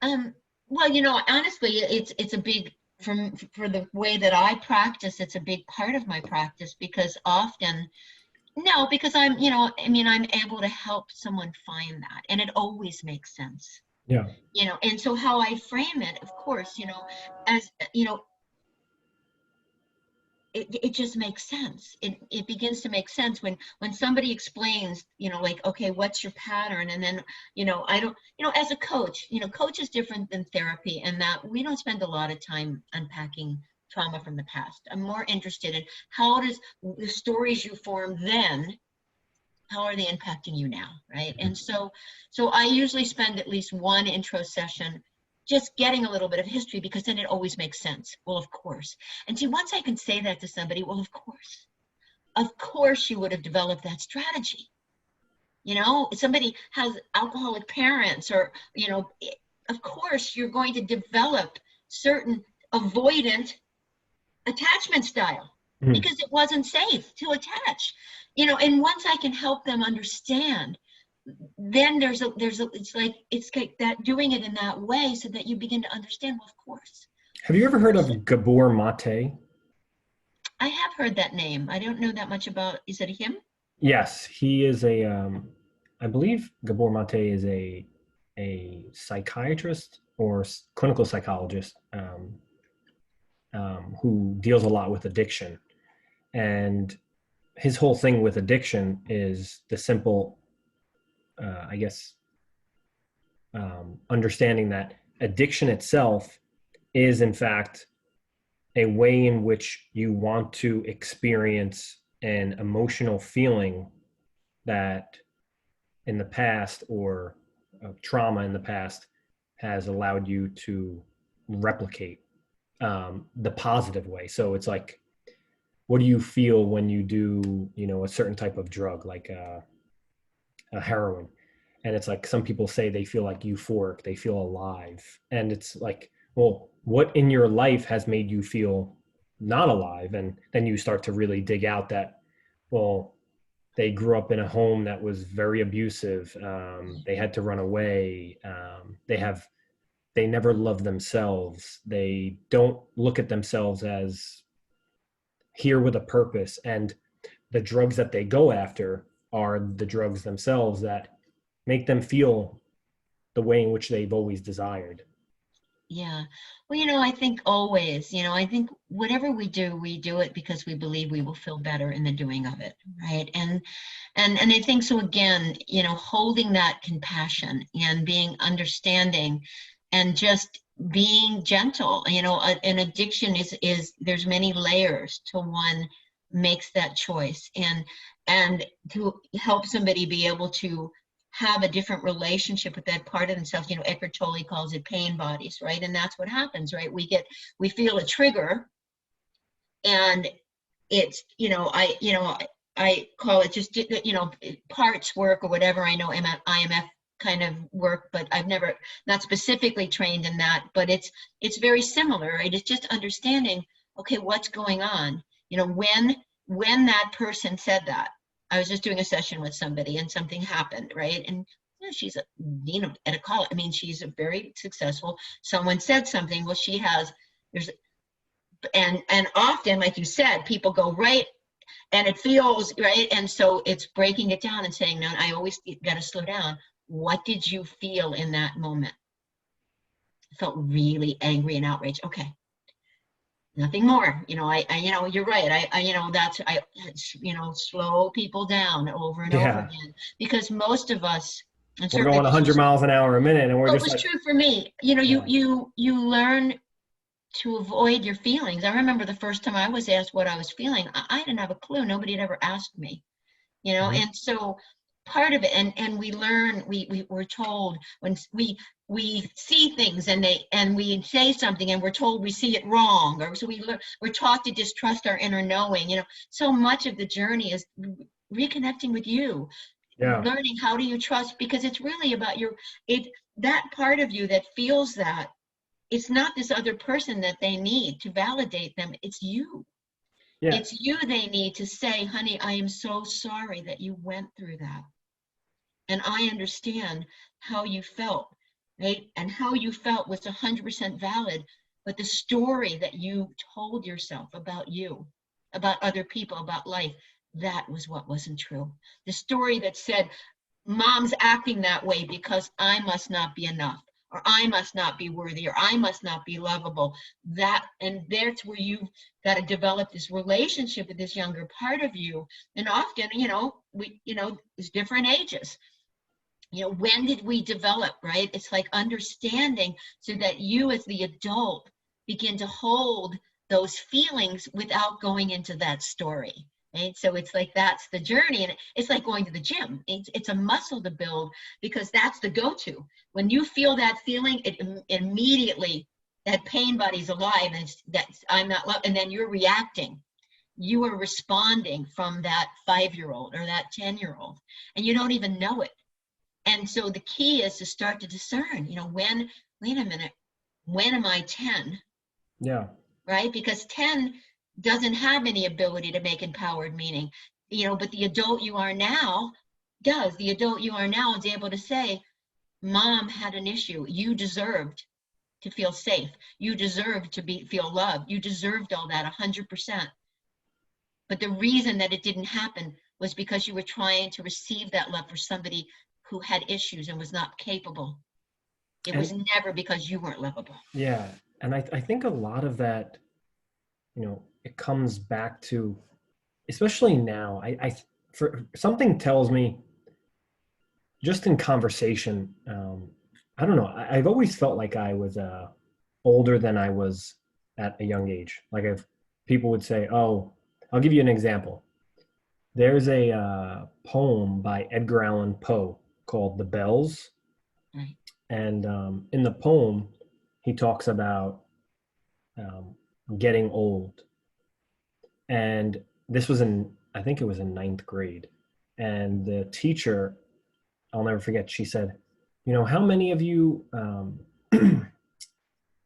Um, well, honestly, it's a big, for the way that I practice, it's a big part of my practice, because often, no, because I'm able to help someone find that, and it always makes sense. Yeah. And so how I frame it, of course, as it just makes sense. It begins to make sense when somebody explains, like, okay, what's your pattern? And then, I don't, as a coach, coach is different than therapy, and that we don't spend a lot of time unpacking trauma from the past. I'm more interested in how does the stories you formed then, how are they impacting you now, right? And so I usually spend at least one intro session just getting a little bit of history, because then it always makes sense. Well, of course. And see, once I can say that to somebody, well, of course you would have developed that strategy. If somebody has alcoholic parents, or, of course you're going to develop certain avoidant attachment style, because it wasn't safe to attach, and once I can help them understand, then it's like that, doing it in that way so that you begin to understand, well, of course. Have you ever heard of Gabor Mate? I have heard that name. I don't know that much about, is it him? Yes, he is I believe Gabor Mate is a psychiatrist or clinical psychologist, who deals a lot with addiction. And his whole thing with addiction is the simple, I guess, understanding that addiction itself is, in fact, a way in which you want to experience an emotional feeling that in the past, or trauma in the past, has allowed you to replicate, the positive way. So it's like, what do you feel when you do, a certain type of drug, like a heroin? And it's like, some people say they feel like euphoric, they feel alive. And it's like, well, what in your life has made you feel not alive? And then you start to really dig out that, well, they grew up in a home that was very abusive. They had to run away. They never loved themselves. They don't look at themselves as here with a purpose. And the drugs that they go after are the drugs themselves that make them feel the way in which they've always desired. Yeah. Well, I think always, I think whatever we do it because we believe we will feel better in the doing of it, right? And I think so, again, holding that compassion and being understanding, and just being gentle. An addiction is there's many layers to one makes that choice, and to help somebody be able to have a different relationship with that part of themselves. Eckhart Tolle calls it pain bodies, right? And that's what happens, right? We feel a trigger, and it's, I call it just, parts work or whatever. I know IMF kind of work, but I've never, not specifically trained in that, but it's very similar, right? It's just understanding, okay, what's going on? When that person said that, I was just doing a session with somebody and something happened, right? And she's a dean at a college. I mean, she's a very successful. Someone said something. Well, there's, and often, like you said, people go right, and it feels right. And so it's breaking it down and saying, no, I always got to slow down. What did you feel in that moment? I felt really angry and outraged. Okay. Nothing more. You're right. Slow people down over and over Yeah. again, because most of us, and We're certainly going this 100 was, miles an hour a minute, and we're well, it just was like, true for me. yeah. You learn to avoid your feelings. I remember the first time I was asked what I was feeling. I didn't have a clue. Nobody had ever asked me. Mhm. And so part of it, and we learn, we were told, when we see things, and we say something and we're told we see it wrong, or so we're taught to distrust our inner knowing. So much of the journey is reconnecting with you, Yeah. learning how do you trust, because it's really about that part of you that feels that. It's not this other person that they need to validate them. It's you. Yeah. It's you they need to say, honey, I am so sorry that you went through that. And I understand how you felt, right? And how you felt was 100% valid. But the story that you told yourself about you, about other people, about life, that was what wasn't true. The story that said, mom's acting that way because I must not be enough. or I must not be worthy, or I must not be lovable. And that's where you've got to develop this relationship with this younger part of you. And often, there's different ages. When did we develop, right? It's like understanding so that you as the adult begin to hold those feelings without going into that story. Right? So it's like that's the journey, and it's like going to the gym. It's a muscle to build, because that's the go-to. When you feel that feeling, it immediately, that pain body's alive, and that's I'm not loved, and then you're reacting. You are responding from that 5-year-old or that 10-year-old, and you don't even know it. And so the key is to start to discern, wait a minute, when am I 10? Yeah. Right? Because 10 doesn't have any ability to make empowered meaning, but the adult you are now does. The adult you are now is able to say, Mom had an issue. You deserved to feel safe. You deserved to feel loved. You deserved all that 100%. But the reason that it didn't happen was because you were trying to receive that love for somebody who had issues and was not capable. It was never because you weren't lovable. Yeah. And I think a lot of that, it comes back to, especially now, for something tells me, just in conversation, I don't know, I've always felt like I was older than I was at a young age. Like if people would say, oh, I'll give you an example. There's a poem by Edgar Allan Poe called The Bells. Right. And in the poem, he talks about getting old. And this was I think it was in 9th grade. And the teacher, I'll never forget, she said, how many of you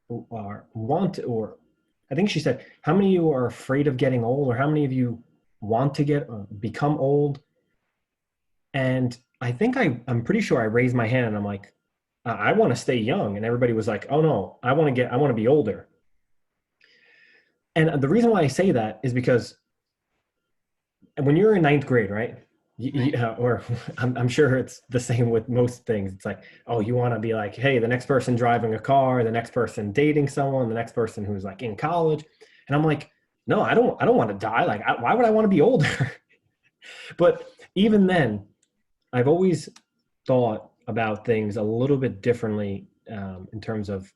or I think she said, how many of you are afraid of getting old, or how many of you want to become old? And I think I'm pretty sure I raised my hand and I'm like, I want to stay young. And everybody was like, oh no, I want to be older. And the reason why I say that is because when you're in 9th grade, right? Or I'm sure it's the same with most things. It's like, oh, you want to be like, hey, the next person driving a car, the next person dating someone, the next person who's like in college. And I'm like, no, I don't want to die. Like, why would I want to be older? But even then, I've always thought about things a little bit differently in terms of,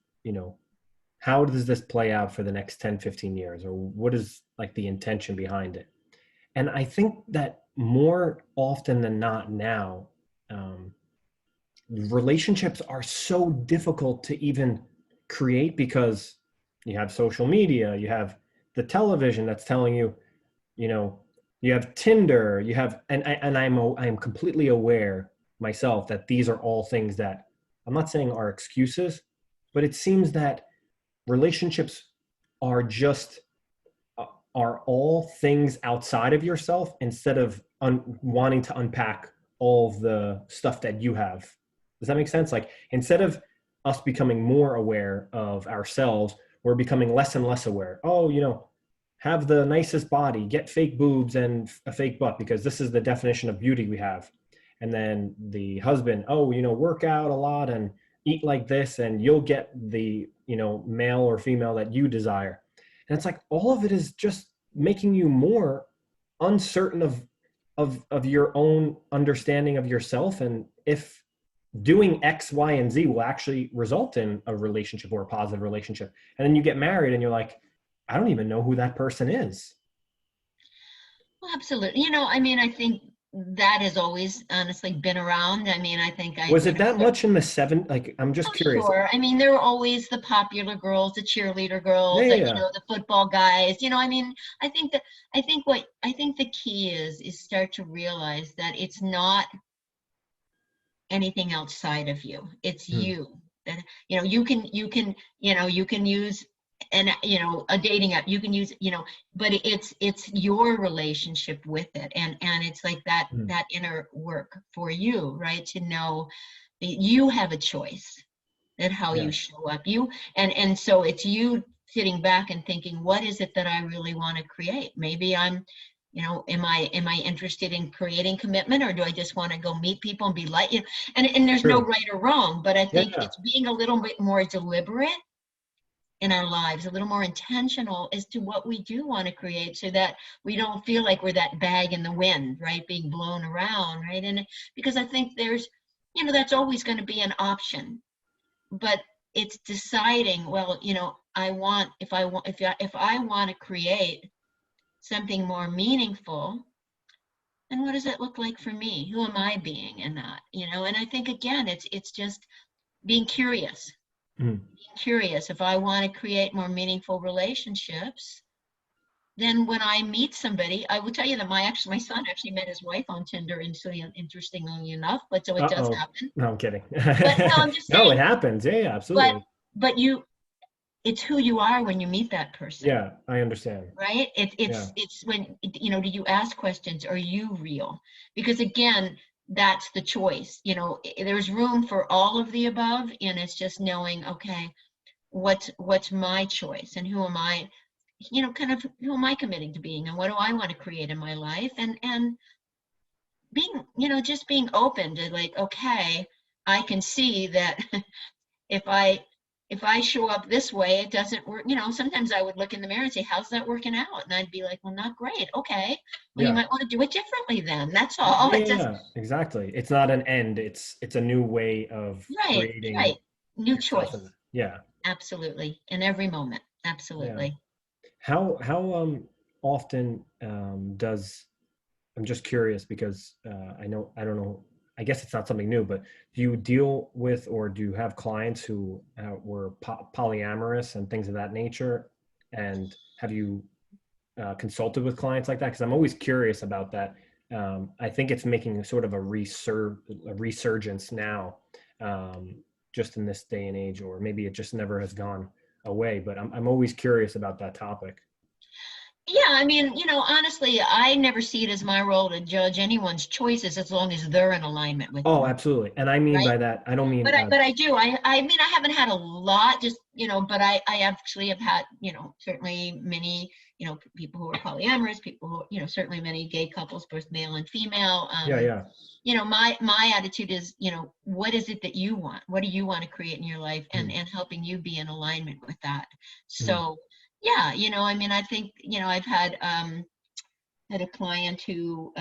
how does this play out for the next 10, 15 years? Or what is like the intention behind it? And I think that more often than not now, relationships are so difficult to even create because you have social media, you have the television that's telling you, you have Tinder, you have, and I'm completely aware myself that these are all things that I'm not saying are excuses, but it seems that relationships are all things outside of yourself instead of wanting to unpack all of the stuff that you have. Does that make sense? Like instead of us becoming more aware of ourselves, we're becoming less and less aware. Oh, have the nicest body, get fake boobs and a fake butt because this is the definition of beauty we have. And then the husband, oh, work out a lot and eat like this and you'll get the, male or female that you desire. And it's like all of it is just making you more uncertain of your own understanding of yourself, and if doing X, Y, and Z will actually result in a relationship or a positive relationship. And then you get married and you're like, I don't even know who that person is. Well, absolutely. I think that has always honestly been around. I think Was it that much in the Like, I'm just curious. Sure. There were always the popular girls, the cheerleader girls, Yeah. the football guys. I think the key is start to realize that it's not anything outside of you. It's you. That you can use a dating app. You can use but it's your relationship with it, and it's like that inner work for you, right? To know that you have a choice and how you show up. And so it's you sitting back and thinking, what is it that I really want to create? Maybe I'm Am I interested in creating commitment, or do I just want to go meet people and be like, and there's no True. right or wrong, but I think Yeah. it's being a little bit more deliberate in our lives, a little more intentional as to what we do want to create, so that we don't feel like we're that bag in the wind, right? Being blown around, right? And because I think there's, that's always going to be an option, but it's deciding, well, if I want to create something more meaningful, then what does that look like for me? Who am I being in that? And I think, again, it's just being curious. Mm. Curious. If I want to create more meaningful relationships, then when I meet somebody, I will tell you that my son actually met his wife on Tinder, and so, interestingly enough, but so it does Uh-oh. happen. No, I'm kidding. But no, I'm just No, it saying, happens. Yeah, yeah, but absolutely. it's who you are when you meet that person. Yeah, I understand. Right? Yeah. It's when, do you ask questions? Are you real? Because, again, that's the choice. There's room for all of the above, and it's just knowing, okay, what's my choice, and who am I, kind of, who am I committing to being, and what do I want to create in my life, and being, just being open to, like, okay, I can see that if I show up this way, it doesn't work. Sometimes I would look in the mirror and say, how's that working out? And I'd be like, well, not great. Okay. Well, you Yeah. might want to do it differently then. That's all. Yeah, It yeah, just, yeah, exactly. It's not an end. It's a new way of right, creating right. New yourself choice. in. Yeah. Absolutely. In every moment. Yeah. Absolutely. How often does I'm just curious because I don't know, I guess it's not something new, but do you deal with or do you have clients who were polyamorous and things of that nature? And have you consulted with clients like that? Because I'm always curious about that. I think it's making sort of a resurgence now, um, just in this day and age, or maybe it just never has gone away. But I'm always curious about that topic. Yeah, I mean, honestly, I never see it as my role to judge anyone's choices as long as they're in alignment with Oh, them, absolutely. And I mean right? by that, I don't mean But I do. I mean, I haven't had a lot, just, but I actually have had, certainly many, people who are polyamorous, people who, certainly many gay couples, both male and female. yeah, yeah. My attitude is, what is it that you want? What do you want to create in your life? And Mm, and helping you be in alignment with that. mm, So, yeah, I mean, I think, I've had a client who,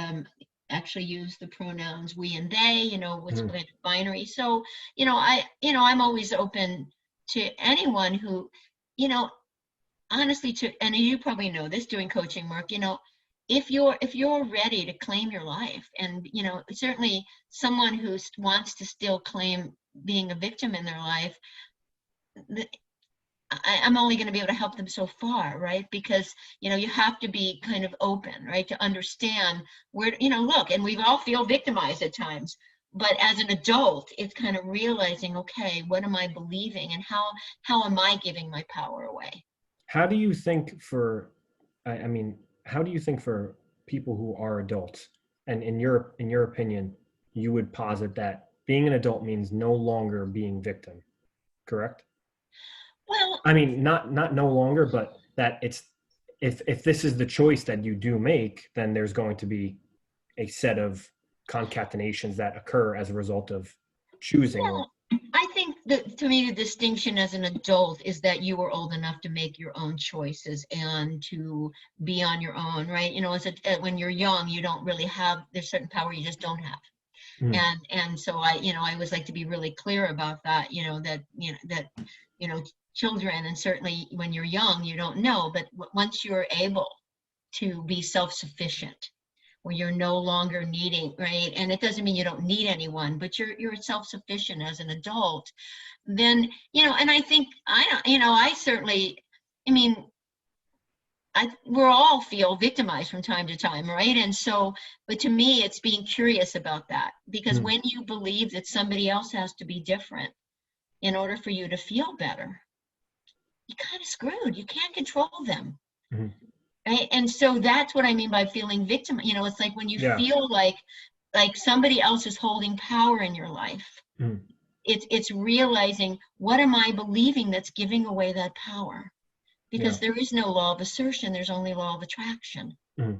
actually used the pronouns we and they, was mm, kind of binary. So, I'm always open to anyone who, you know, honestly, and you probably know this, doing coaching work, if you're ready to claim your life, and, certainly someone who wants to still claim being a victim in their life, I'm only going to be able to help them so far, right? Because, you have to be kind of open, right? To understand where, look, and we all feel victimized at times. But as an adult, it's kind of realizing, okay, what am I believing, and how am I giving my power away? How do you think for, I mean, how do you think for people who are adults, and in your opinion, you would posit that being an adult means no longer being victim, correct? Well, I mean, not no longer, but that it's if this is the choice that you do make, then there's going to be a set of concatenations that occur as a result of choosing or. well, I think that, to me, the distinction as an adult is that you were old enough to make your own choices and to be on your own, right? When you're young, you don't really have, there's certain power you just don't have. Mm, And so I always like to be really clear about that, you know children, and certainly when you're young, you don't know, but once you're able to be self-sufficient, where you're no longer needing, right? And it doesn't mean you don't need anyone, but you're self-sufficient as an adult, then, and I think, I don't, I certainly, I mean, we're all feel victimized from time to time, right? And so, but to me, it's being curious about that, because mm, when you believe that somebody else has to be different in order for you to feel better, you're kind of screwed. You can't control them, mm, right? And so that's what I mean by feeling victim. It's like when you yeah. feel like somebody else is holding power in your life. Mm, It's realizing, what am I believing that's giving away that power? yeah. Because there is no law of assertion, there's only law of attraction. Mm.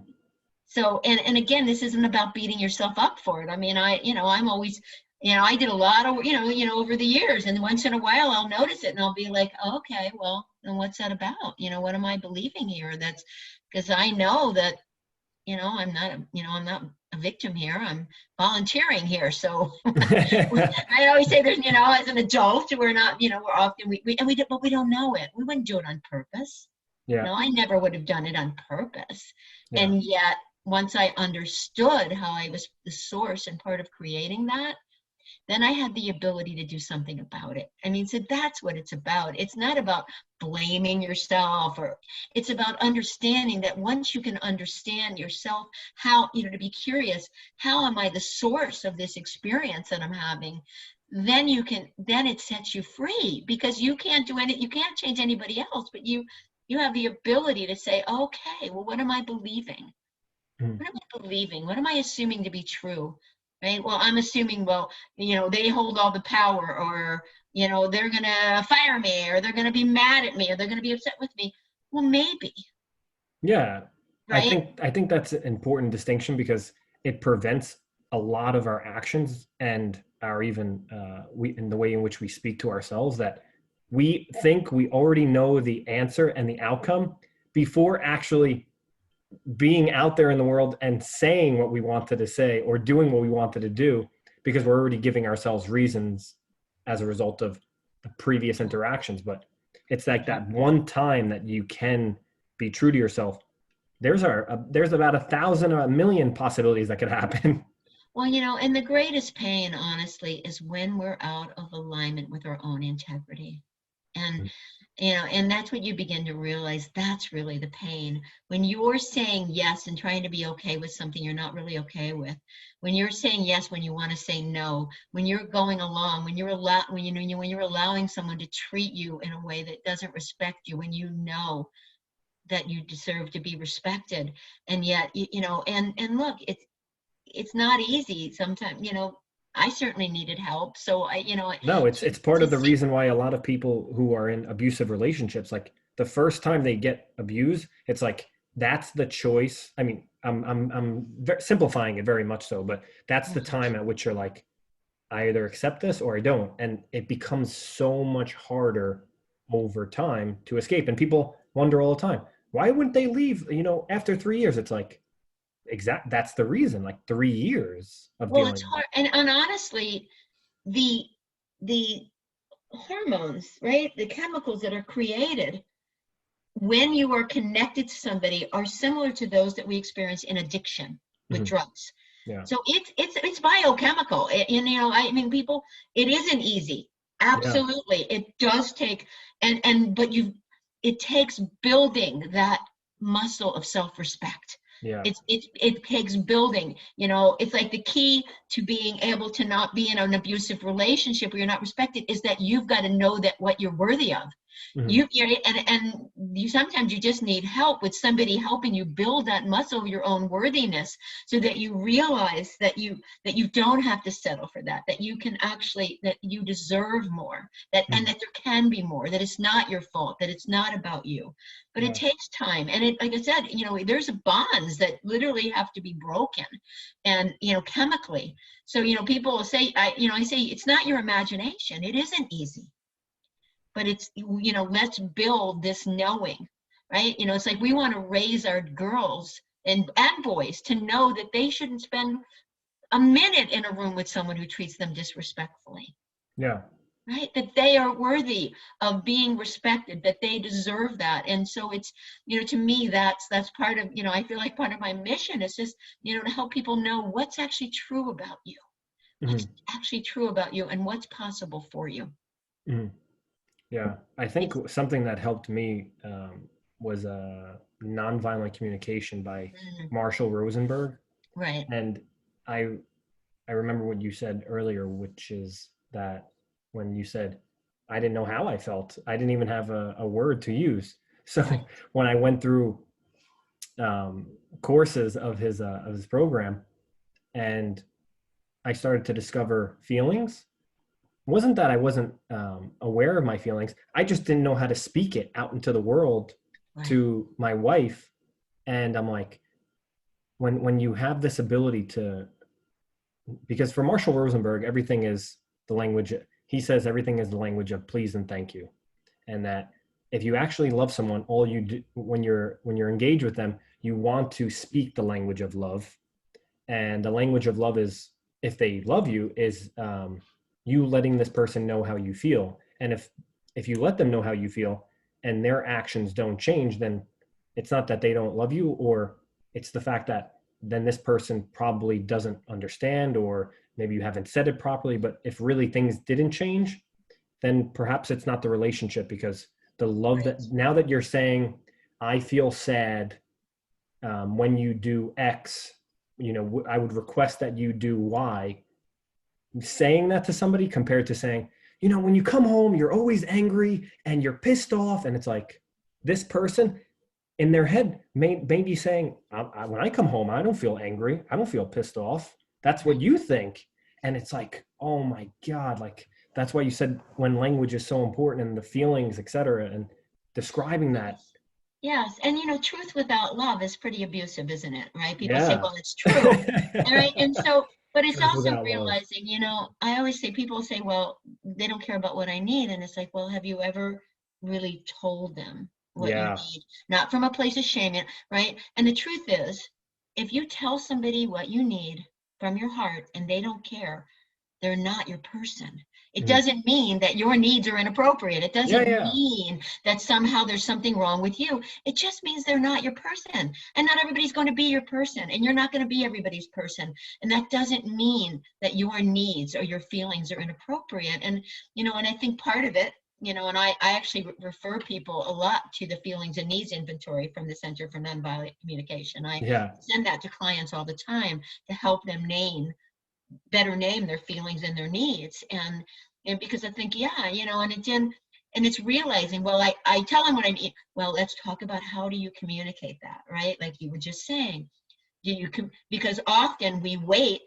So, and again, this isn't about beating yourself up for it. I mean, I'm always, I did a lot of, over the years, and once in a while I'll notice it and I'll be like, oh, okay, well, then what's that about? What am I believing here? That's because I know that, I'm not a victim here. I'm volunteering here. So I always say there's, as an adult, we're not, we're often, but we don't know it. We wouldn't do it on purpose. Yeah. No, I never would have done it on purpose. Yeah. And yet, once I understood how I was the source and part of creating that, then I had the ability to do something about it. I mean, so that's what it's about. It's not about blaming yourself, or it's about understanding that once you can understand yourself, how, to be curious, how am I the source of this experience that I'm having? Then it sets you free, because you can't change anybody else, but you have the ability to say, okay, well, what am I believing? Mm. What am I believing? What am I assuming to be true? Right? Well, I'm assuming, well, they hold all the power, or, they're going to fire me, or they're going to be mad at me, or they're going to be upset with me. Well, maybe, Yeah. right? I think that's an important distinction because it prevents a lot of our actions and our even we in the way in which we speak to ourselves, that we think we already know the answer and the outcome before actually being out there in the world and saying what we wanted to say or doing what we wanted to do, because we're already giving ourselves reasons as a result of the previous interactions. But it's like Yeah. that one time that you can be true to yourself. There's about 1,000 or 1,000,000 possibilities that could happen. Well, and the greatest pain, honestly, is when we're out of alignment with our own integrity. And, and that's what you begin to realize, that's really the pain. When you're saying yes and trying to be okay with something you're not really okay with, when you're saying yes when you want to say no, when you're going along, when you're when you're allowing someone to treat you in a way that doesn't respect you, when you know that you deserve to be respected, and yet, and look, it's not easy sometimes. I certainly needed help, so No, it's part to of the see. reason why a lot of people who are in abusive relationships, like the first time they get abused, it's like that's the choice. I mean, simplifying it very much so, but that's the time at which you're like, I either accept this or I don't, and it becomes so much harder over time to escape. And people wonder all the time, why wouldn't they leave? After 3 years, it's like that's the reason. Like 3 years of Well, it's dealing. hard, and honestly, the the hormones, right? The chemicals that are created when you are connected to somebody are similar to those that we experience in addiction with Mhm. drugs. Yeah, So it's biochemical. I mean, people, it isn't easy. yeah, Absolutely, it does take, but it takes building that muscle of self-respect. yeah, It takes building. It's like the key to being able to not be in an abusive relationship where you're not respected is that you've got to know that what you're worthy of. mhm, You sometimes you just need help with somebody helping you build that muscle of your own worthiness, so that you realize that you don't have to settle for that you can actually, that you deserve more, and mhm. that there can be more, that it's not your fault, that it's not about you. But it Yeah, takes time, and it, like I said, there's bonds that literally have to be broken, and chemically. So people will say, I say, it's not your imagination. It isn't easy, but it's, let's build this knowing, right? It's like we want to raise our girls and boys to know that they shouldn't spend a minute in a room with someone who treats them disrespectfully, yeah, right? That they are worthy of being respected, that they deserve that. And so it's, to me, that's part of, I feel like part of my mission is just, to help people know what's actually true about you, what's mhm, actually true about you, and what's possible for you. mhm. Yeah. I think It's something that helped me was nonviolent communication by Marshall Rosenberg. right. And I I remember what you said earlier, which is that when you said, I didn't know how I felt, I didn't even have a word to use. So Right. when I went through um, courses of his program, and I started to discover feelings, it wasn't that I wasn't aware of my feelings. I just didn't know how to speak it out into the world Right. to my wife. And I'm like, when you have this ability to, because for Marshall Rosenberg, everything is the language. He says everything is the language of please and thank you, and that if you actually love someone, all you do when you're engaged with them, you want to speak the language of love, and the language of love is, if they love you, is you letting this person know how you feel, and if you let them know how you feel, and their actions don't change, then it's not that they don't love you, or it's the fact that then this person probably doesn't understand, or maybe you haven't said it properly. But if really things didn't change, then perhaps it's not the relationship, because the love that, now that you're saying, I feel sad when you do X, I would request that you do Y. Saying that to somebody compared to saying, when you come home, you're always angry and you're pissed off. And it's like, this person in their head may be saying, when I come home, I don't feel angry. I don't feel pissed off. That's what you think. And it's like, oh my God, like, that's why you said when language is so important, and the feelings, etc., and describing that. Yes. And truth without love is pretty abusive, isn't it? Right? People say, Yeah. well, it's true. All right. And so, but it's Truth also without love. realizing, I always say, people say, well, they don't care about what I need. And it's like, well, have you ever really told them what you Yeah. need? Not from a place of shame, right? And the truth is, if you tell somebody what you need from your heart and they don't care, they're not your person. It Mhm. doesn't mean that your needs are inappropriate. It Yeah. doesn't Yeah. mean that somehow there's something wrong with you. It just means they're not your person. And not everybody's going to be your person. And you're not going to be everybody's person. And that doesn't mean that your needs or your feelings are inappropriate. And, and I think part of it, and I actually refer people a lot to the feelings and needs inventory from the Center for Nonviolent Communication. I Yeah. send that to clients all the time to help them better name their feelings and their needs. And because I think, yeah, and it's realizing, well, I tell them what I need. Well, let's talk about, how do you communicate that, right? Like you were just saying, because often we wait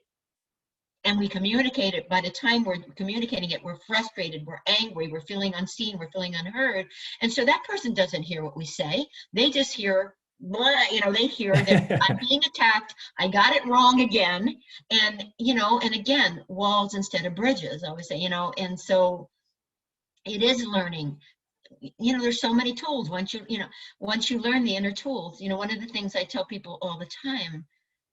and we communicate it. By the time we're communicating it, we're frustrated, we're angry, we're feeling unseen, we're feeling unheard. And so that person doesn't hear what we say. They just hear, they hear that I'm being attacked. I got it wrong again. And again, walls instead of bridges, I always say, and so it is learning. There's so many tools. Once you learn the inner tools, one of the things I tell people all the time,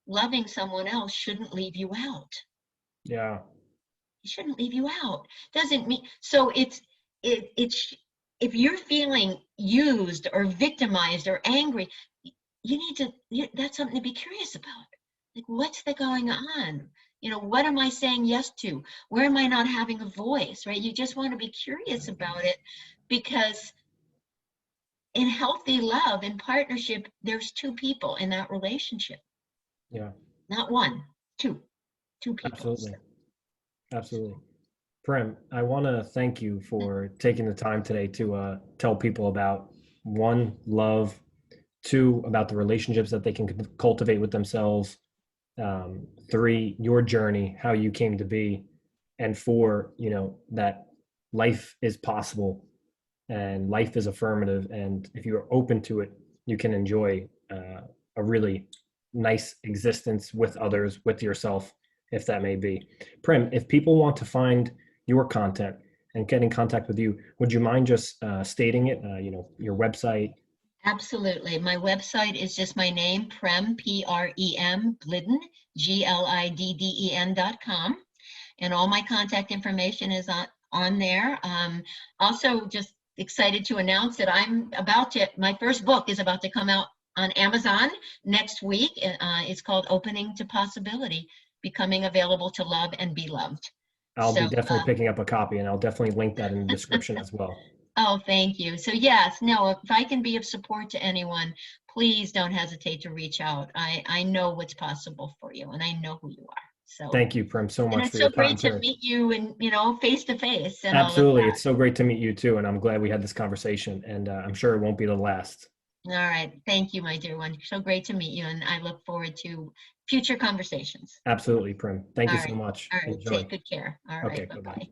loving someone else shouldn't leave you out. Yeah. It shouldn't leave you out. Doesn't mean, so it's if you're feeling used or victimized or angry, that's something to be curious about. Like, what's going on? What am I saying yes to? Where am I not having a voice, right? You just want to be curious about it, because in healthy love and partnership, there's two people in that relationship, Yeah. not one, two people. Absolutely. Absolutely. Prem, I want to thank you for taking the time today to tell people about, one, love, two, about the relationships that they can cultivate with themselves, three, your journey, how you came to be, and four, that life is possible and life is affirmative. And if you're open to it, you can enjoy a really nice existence with others, with yourself, if that may be. Prem, if people want to find your content and get in contact with you, would you mind just stating it, your website? Absolutely. My website is just my name, Prem, Prem, Glidden, Glidden.com. And all my contact information is on there. Also, just excited to announce that my first book is about to come out on Amazon next week. It's called Opening to Possibility, Becoming Available to Love and Be Loved. I'll So, be definitely picking up a copy, and I'll definitely link that in the description as well. oh, thank you. So yes, no, if I can be of support to anyone, please don't hesitate to reach out. I know what's possible for you, and I know who you are. So, Thank you, Prem, so and much it's for so your time great to today. meet you, and face to face and all of Absolutely. that. It's so great to meet you too. And I'm glad we had this conversation, and I'm sure it won't be the last. All right. Thank you, my dear one. So great to meet you, and I look forward to future conversations. Absolutely, Prim. Thank All you so right. much. All right. Enjoy. Take good care. All Okay, right. bye-bye. Bye-bye.